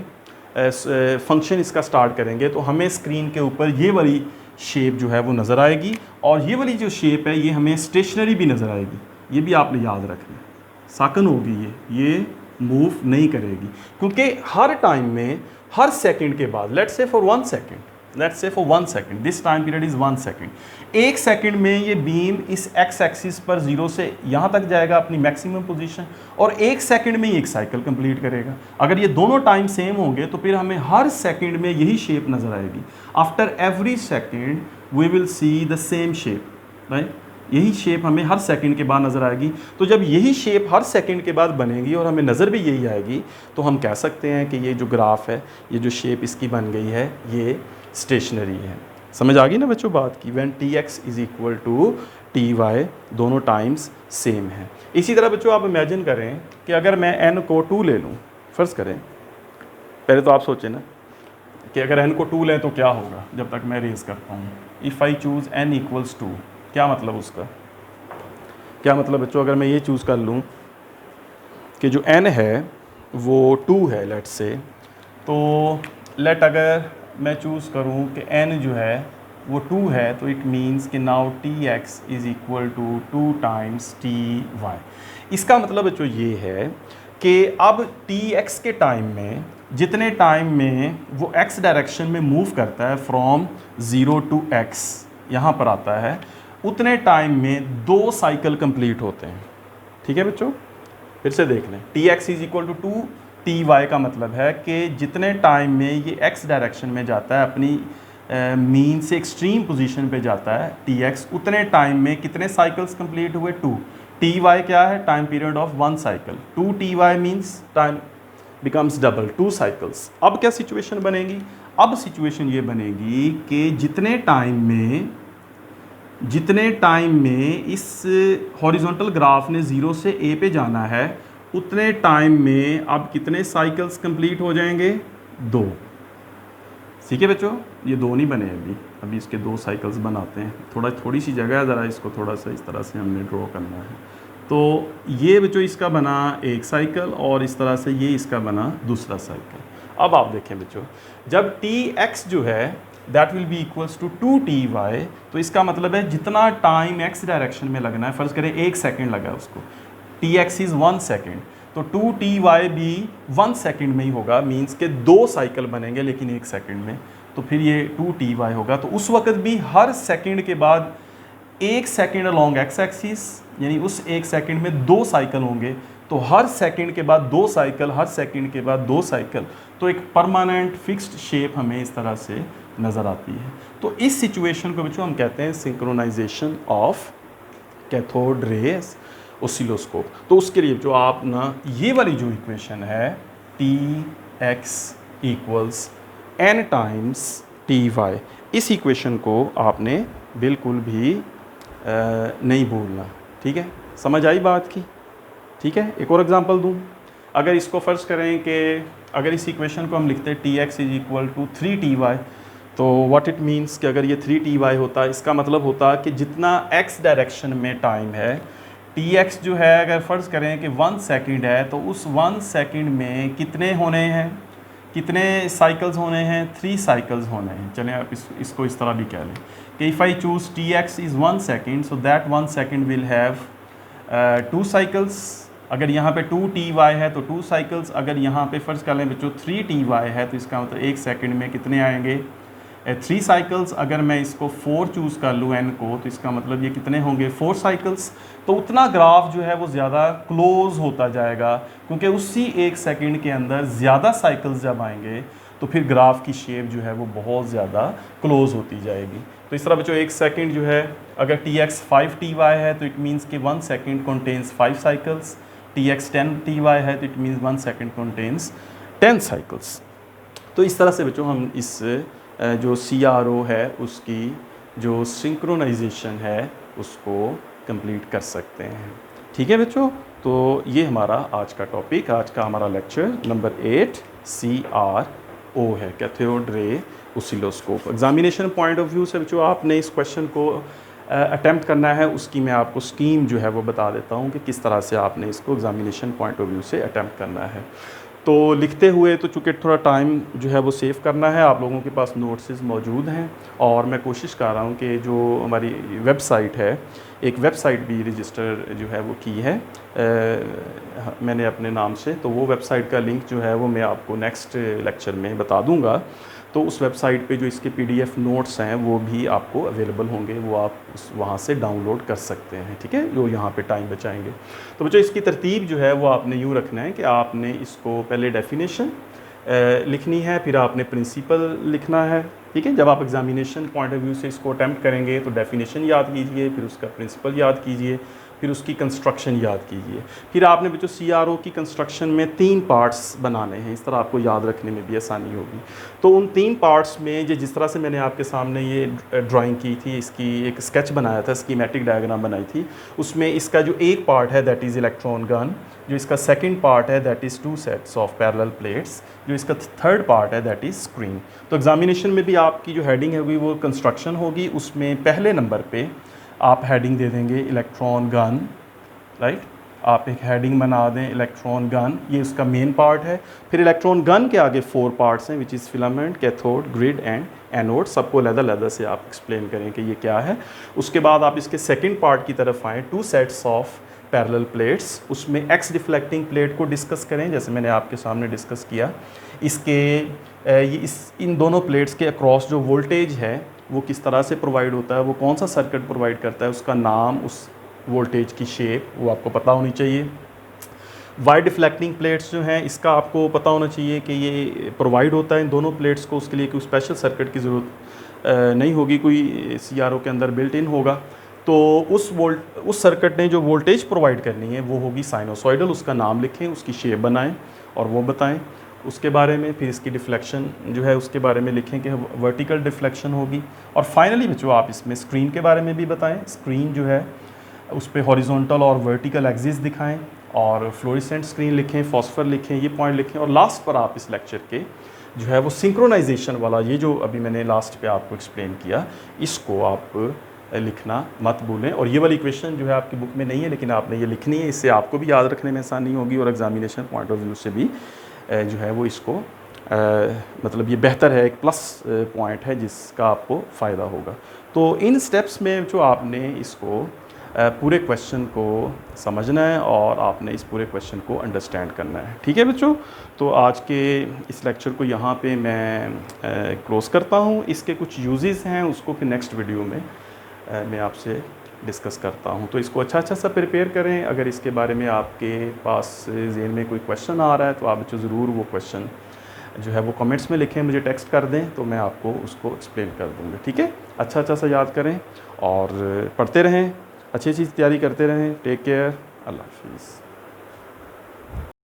फंक्शन इसका स्टार्ट करेंगे, तो हमें स्क्रीन के ऊपर ये वाली शेप जो है वो नज़र आएगी और ये वाली जो शेप है ये हमें स्टेशनरी भी नज़र आएगी। ये भी आपने याद रखना, साकन होगी ये मूव नहीं करेगी, क्योंकि हर टाइम में हर सेकंड के बाद, let's say for 1 second, let's say for 1 second, this time period is 1 second. 1 second में ये बीम इस एक्स एक्सिस पर 0 से यहाँ तक जाएगा अपनी मैक्सिमम पोजीशन, और 1 सेकंड में ये एक साइकिल कंप्लीट करेगा। अगर ये दोनों टाइम सेम होंगे तो फिर हमें हर सेकंड में यही शेप नज़र आएगी। After every second we will see the same shape, right. यही शेप हमें हर सेकंड के बाद नज़र आएगी। तो जब यही शेप हर सेकंड के बाद बनेगी और हमें नज़र भी यही आएगी, तो हम कह सकते हैं कि ये जो ग्राफ है, ये जो शेप इसकी बन गई है, ये स्टेशनरी है। समझ आ गई ना बच्चों बात की। When t x is equal to t y, दोनों टाइम्स सेम है। इसी तरह बच्चों आप इमेजिन करें कि अगर मैं एन को 2 ले लूँ, फ़र्ज़ करें, पहले तो आप सोचें ना कि अगर एन को 2 लें तो क्या होगा जब तक मैं रेज़ करता हूँ। If I choose n equals 2, क्या मतलब उसका, क्या मतलब बच्चों, अगर मैं ये चूज़ कर लूँ कि जो n है वो 2 है लेट से, तो लेट अगर मैं चूज़ करूँ कि n जो है वो 2 है, तो इट मीन्स कि now t x is equal to 2 times T y. इसका मतलब बच्चों ये है कि अब टी एक्स के टाइम में, जितने टाइम में वो x डायरेक्शन में मूव करता है फ्रॉम 0 टू x यहाँ पर आता है, उतने टाइम में 2 साइकिल कंप्लीट होते हैं। ठीक है बच्चों, फिर से देख लें। T x is equal to 2 t y का मतलब है कि जितने टाइम में ये एक्स डायरेक्शन में जाता है, अपनी मीन से एक्सट्रीम पोजीशन पे जाता है टी एक्स, उतने टाइम में कितने साइकिल्स कंप्लीट हुए, 2। टी वाई क्या है, time period of 1 cycle. 2 t y means time becomes double, 2 cycles. अब क्या सिचुएशन बनेगी, अब सिचुएशन ये बनेगी कि जितने टाइम में इस हॉरिजॉन्टल ग्राफ ने 0 से ए पे जाना है, उतने टाइम में अब कितने साइकिल्स कंप्लीट हो जाएंगे, 2। ठीक है बच्चों, ये 2 नहीं बने अभी इसके 2 साइकिल्स बनाते हैं। थोड़ी सी जगह है, ज़रा इसको थोड़ा सा इस तरह से हमने ड्रॉ करना है। तो ये बच्चों इसका बना एक साइकिल, और इस तरह से ये इसका बना दूसरा साइकिल। अब आप देखें बच्चों, जब टी एक्स जो है that will be equals to 2 t y, तो इसका मतलब है जितना टाइम एक्स डायरेक्शन में लगना है, फ़र्ज़ करें 1 सेकेंड लगा उसको, टी एक्स इज़ 1 सेकेंड, तो 2 टी वाई भी 1 सेकेंड में ही होगा, मीन्स के 2 साइकिल बनेंगे लेकिन 1 सेकेंड में, तो फिर ये 2 टी वाई होगा। तो उस वक्त भी हर सेकेंड के बाद 1 सेकेंड अलॉन्ग एक्स एक्सिस, यानी उस 1 सेकेंड में 2 साइकिल होंगे, तो हर सेकंड के बाद 2 साइकिल, हर सेकंड के बाद 2 साइकिल, तो एक परमानेंट फिक्स्ड शेप हमें इस तरह से नज़र आती है। तो इस सिचुएशन को बच्चों हम कहते हैं synchronisation of cathode rays oscilloscope. तो उसके लिए जो आप ना ये वाली जो इक्वेशन है T x equals n times T y, इस इक्वेशन को आपने बिल्कुल भी नहीं भूलना। ठीक है, समझ आई बात की। ठीक है, एक और एग्जांपल दूं। अगर इसको फ़र्ज़ करें कि अगर इस इक्वेशन को हम लिखते हैं T x is equal to 3 T y, तो व्हाट इट मीन्स कि अगर ये 3 टी वाई होता, इसका मतलब होता कि जितना एक्स डायरेक्शन में टाइम है, टी एक्स जो है अगर फ़र्ज़ करें कि 1 सेकेंड है, तो उस 1 सेकेंड में कितने होने हैं, कितने साइकिल्स होने हैं, 3 साइकिल्स होने हैं। चलें आप इसको इस तरह भी कह लें कि if I choose T x is 1 second, so that 1 second will have 2 cycles. अगर यहाँ पे 2 टी वाई है तो 2 साइकिल्स, अगर यहाँ पे फ़र्ज़ कर लें बच्चों 3 टी वाई है, तो इसका मतलब 1 सेकेंड में कितने आएंगे, 3 साइकिल्स। अगर मैं इसको 4 चूज़ कर लूँ एन को, तो इसका मतलब ये कितने होंगे, 4 साइकिल्स। तो उतना ग्राफ जो है वो ज़्यादा क्लोज़ होता जाएगा, क्योंकि उसी 1 सेकेंड के अंदर ज़्यादा साइकिल्स जब आएंगे तो फिर ग्राफ की शेप जो है वो बहुत ज़्यादा क्लोज़ होती जाएगी। तो इस तरह बच्चों 1 सेकेंड जो है, अगर टी एक्स 5 टी वाई है तो इट मीन्स कि 1 second contains 5 cycles. T x 10 T y है तो it means 1 second contains 10 cycles. तो इस तरह से बच्चों हम इस जो CRO है उसकी जो सिंक्रोनाइजेशन है उसको कंप्लीट कर सकते हैं। ठीक है बच्चों, तो ये हमारा आज का टॉपिक, आज का हमारा लेक्चर नंबर 8 CRO है, cathode ray oscilloscope. Examination point of view से बच्चों आपने इस क्वेश्चन को अटैम्प्ट करना है, उसकी मैं आपको स्कीम जो है वो बता देता हूँ कि किस तरह से आपने इसको एग्जामिनेशन पॉइंट ऑफ व्यू से अटैम्प्ट करना है। तो लिखते हुए तो चूँकि थोड़ा टाइम जो है वो सेव करना है, आप लोगों के पास नोट्स मौजूद हैं, और मैं कोशिश कर रहा हूँ कि जो हमारी वेबसाइट है, एक वेबसाइट भी रजिस्टर जो है वो की है मैंने अपने नाम से, तो वो वेबसाइट का लिंक जो है वो मैं आपको नेक्स्ट लेक्चर में बता दूँगा। तो उस वेबसाइट पे जो इसके PDF नोट्स हैं वो भी आपको अवेलेबल होंगे, वो आप वहाँ से डाउनलोड कर सकते हैं, ठीक है, जो यहाँ पे टाइम बचाएंगे। तो बच्चों इसकी तरतीब जो है वो आपने यूँ रखना है कि आपने इसको पहले डेफिनेशन लिखनी है, फिर आपने प्रिंसिपल लिखना है, ठीक है। जब आप एग्जामिनेशन पॉइंट ऑफ व्यू से इसको अटैम्प्ट करेंगे तो डेफिनेशन याद कीजिए, फिर उसका प्रिंसिपल याद कीजिए, फिर उसकी कंस्ट्रक्शन याद कीजिए। फिर आपने बच्चों CRO की कंस्ट्रक्शन में 3 पार्ट्स बनाने हैं, इस तरह आपको याद रखने में भी आसानी होगी। तो उन 3 पार्ट्स में जिस तरह से मैंने आपके सामने ये ड्राइंग की थी, इसकी एक स्केच बनाया था, स्कीमेटिक डायग्राम बनाई थी, उसमें इसका जो एक पार्ट है दैट इज़ इलेक्ट्रॉन गन, जो इसका सेकंड पार्ट है that is 2 sets of parallel plates, जो इसका थर्ड पार्ट है दैट इज़ स्क्रीन। तो एग्जामिनेशन में भी आपकी जो हेडिंग होगी वो कंस्ट्रक्शन होगी, उसमें पहले नंबर पे आप हेडिंग दे देंगे इलेक्ट्रॉन गन, राइट। आप एक हेडिंग बना दें इलेक्ट्रॉन गन, ये उसका मेन पार्ट है। फिर इलेक्ट्रॉन गन के आगे 4 पार्ट्स हैं which is filament, cathode, grid and anode. सबको अलग-अलग से आप एक्सप्लेन करें कि ये क्या है। उसके बाद आप इसके सेकंड पार्ट की तरफ आएँ, 2 सेट्स ऑफ पैरेलल प्लेट्स, उसमें एक्स डिफ्लेक्टिंग प्लेट को डिस्कस करें, जैसे मैंने आपके सामने डिस्कस किया। इन दोनों प्लेट्स के अक्रॉस जो वोल्टेज है वो किस तरह से प्रोवाइड होता है, वो कौन सा सर्किट प्रोवाइड करता है, उसका नाम, उस वोल्टेज की शेप वो आपको पता होनी चाहिए। वाई डिफ्लेक्टिंग प्लेट्स जो हैं इसका आपको पता होना चाहिए कि ये प्रोवाइड होता है इन दोनों प्लेट्स को, उसके लिए कोई स्पेशल सर्किट की ज़रूरत नहीं होगी, कोई CRO के अंदर बिल्ट इन होगा। तो उस सर्किट ने जो वोल्टेज प्रोवाइड करनी है वो होगी साइनोसॉइडल, उसका नाम लिखें, उसकी शेप बनाएं और वो बताएं उसके बारे में। फिर इसकी डिफ्लेक्शन जो है उसके बारे में लिखें कि वर्टिकल डिफ्लेक्शन होगी। और फाइनली बच्चों आप इसमें स्क्रीन के बारे में भी बताएं, स्क्रीन जो है उस पर हॉरिजॉन्टल और वर्टिकल एक्सिस दिखाएं, और फ्लोरेसेंट स्क्रीन लिखें, फॉस्फर लिखें, ये पॉइंट लिखें। और लास्ट पर आप इस लेक्चर के जो है वो सिंक्रोनाइजेशन वाला, ये जो अभी मैंने लास्ट पे आपको एक्सप्लेन किया, इसको आप लिखना मत भूलें। और ये वाली इक्वेशन जो है आपकी बुक में नहीं है लेकिन आपने ये लिखनी है, इससे आपको भी याद रखने में आसानी होगी और एग्जामिनेशन पॉइंट ऑफ व्यू से भी जो है वो इसको मतलब ये बेहतर है, एक प्लस पॉइंट है जिसका आपको फ़ायदा होगा। तो इन स्टेप्स में जो आपने इसको पूरे क्वेश्चन को समझना है और आपने इस पूरे क्वेश्चन को अंडरस्टैंड करना है, ठीक है बच्चों। तो आज के इस लेक्चर को यहाँ पे मैं क्लोज़ करता हूँ। इसके कुछ यूजेस हैं उसको फिर नेक्स्ट वीडियो में मैं आपसे डिस्कस करता हूँ। तो इसको अच्छा सा प्रिपेयर करें। अगर इसके बारे में आपके पास ज़हन में कोई क्वेश्चन आ रहा है तो आप बच्चों ज़रूर वो क्वेश्चन जो है वो कमेंट्स में लिखें, मुझे टेक्स्ट कर दें तो मैं आपको उसको एक्सप्लेन कर दूँगा, ठीक है। अच्छा सा याद करें और पढ़ते रहें, अच्छी तैयारी करते रहें। टेक केयर, अल्लाह हाफिज़।